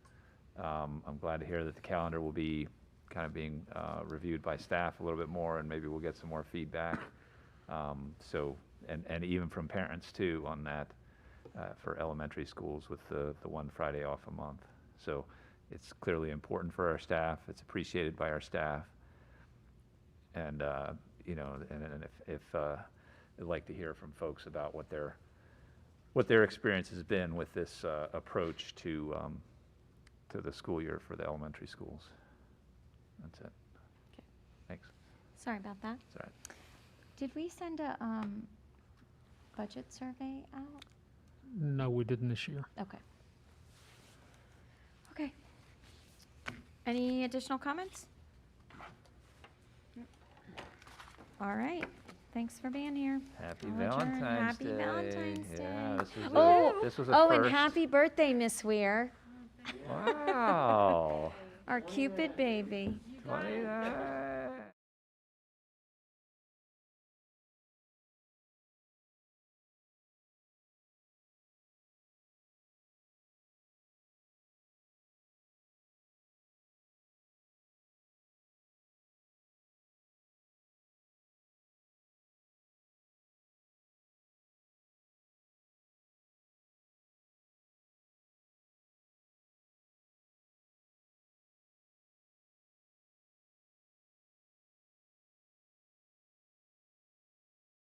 Speaker 6: I'm glad to hear that the calendar will be kind of being reviewed by staff a little bit more, and maybe we'll get some more feedback. And even from parents too on that for elementary schools with the one Friday off a month. So it's clearly important for our staff. It's appreciated by our staff. And, you know, and if I'd like to hear from folks about what their experience has been with this approach to the school year for the elementary schools. That's it.
Speaker 2: Okay.
Speaker 6: Thanks.
Speaker 2: Sorry about that.
Speaker 6: That's all right.
Speaker 2: Did we send a budget survey out?
Speaker 4: no, we didn't this year.
Speaker 2: Okay. Okay. Any additional comments? All right. Thanks for being here.
Speaker 6: Happy
Speaker 2: I'll adjourn.
Speaker 6: Valentine's
Speaker 2: Happy
Speaker 6: Day.
Speaker 2: Valentine's
Speaker 6: Yeah,
Speaker 2: Day.
Speaker 6: this was
Speaker 2: Oh,
Speaker 6: this was a
Speaker 2: oh,
Speaker 6: first.
Speaker 2: and happy birthday, Miss Weir,
Speaker 6: Wow.
Speaker 2: our Cupid baby.
Speaker 6: 29.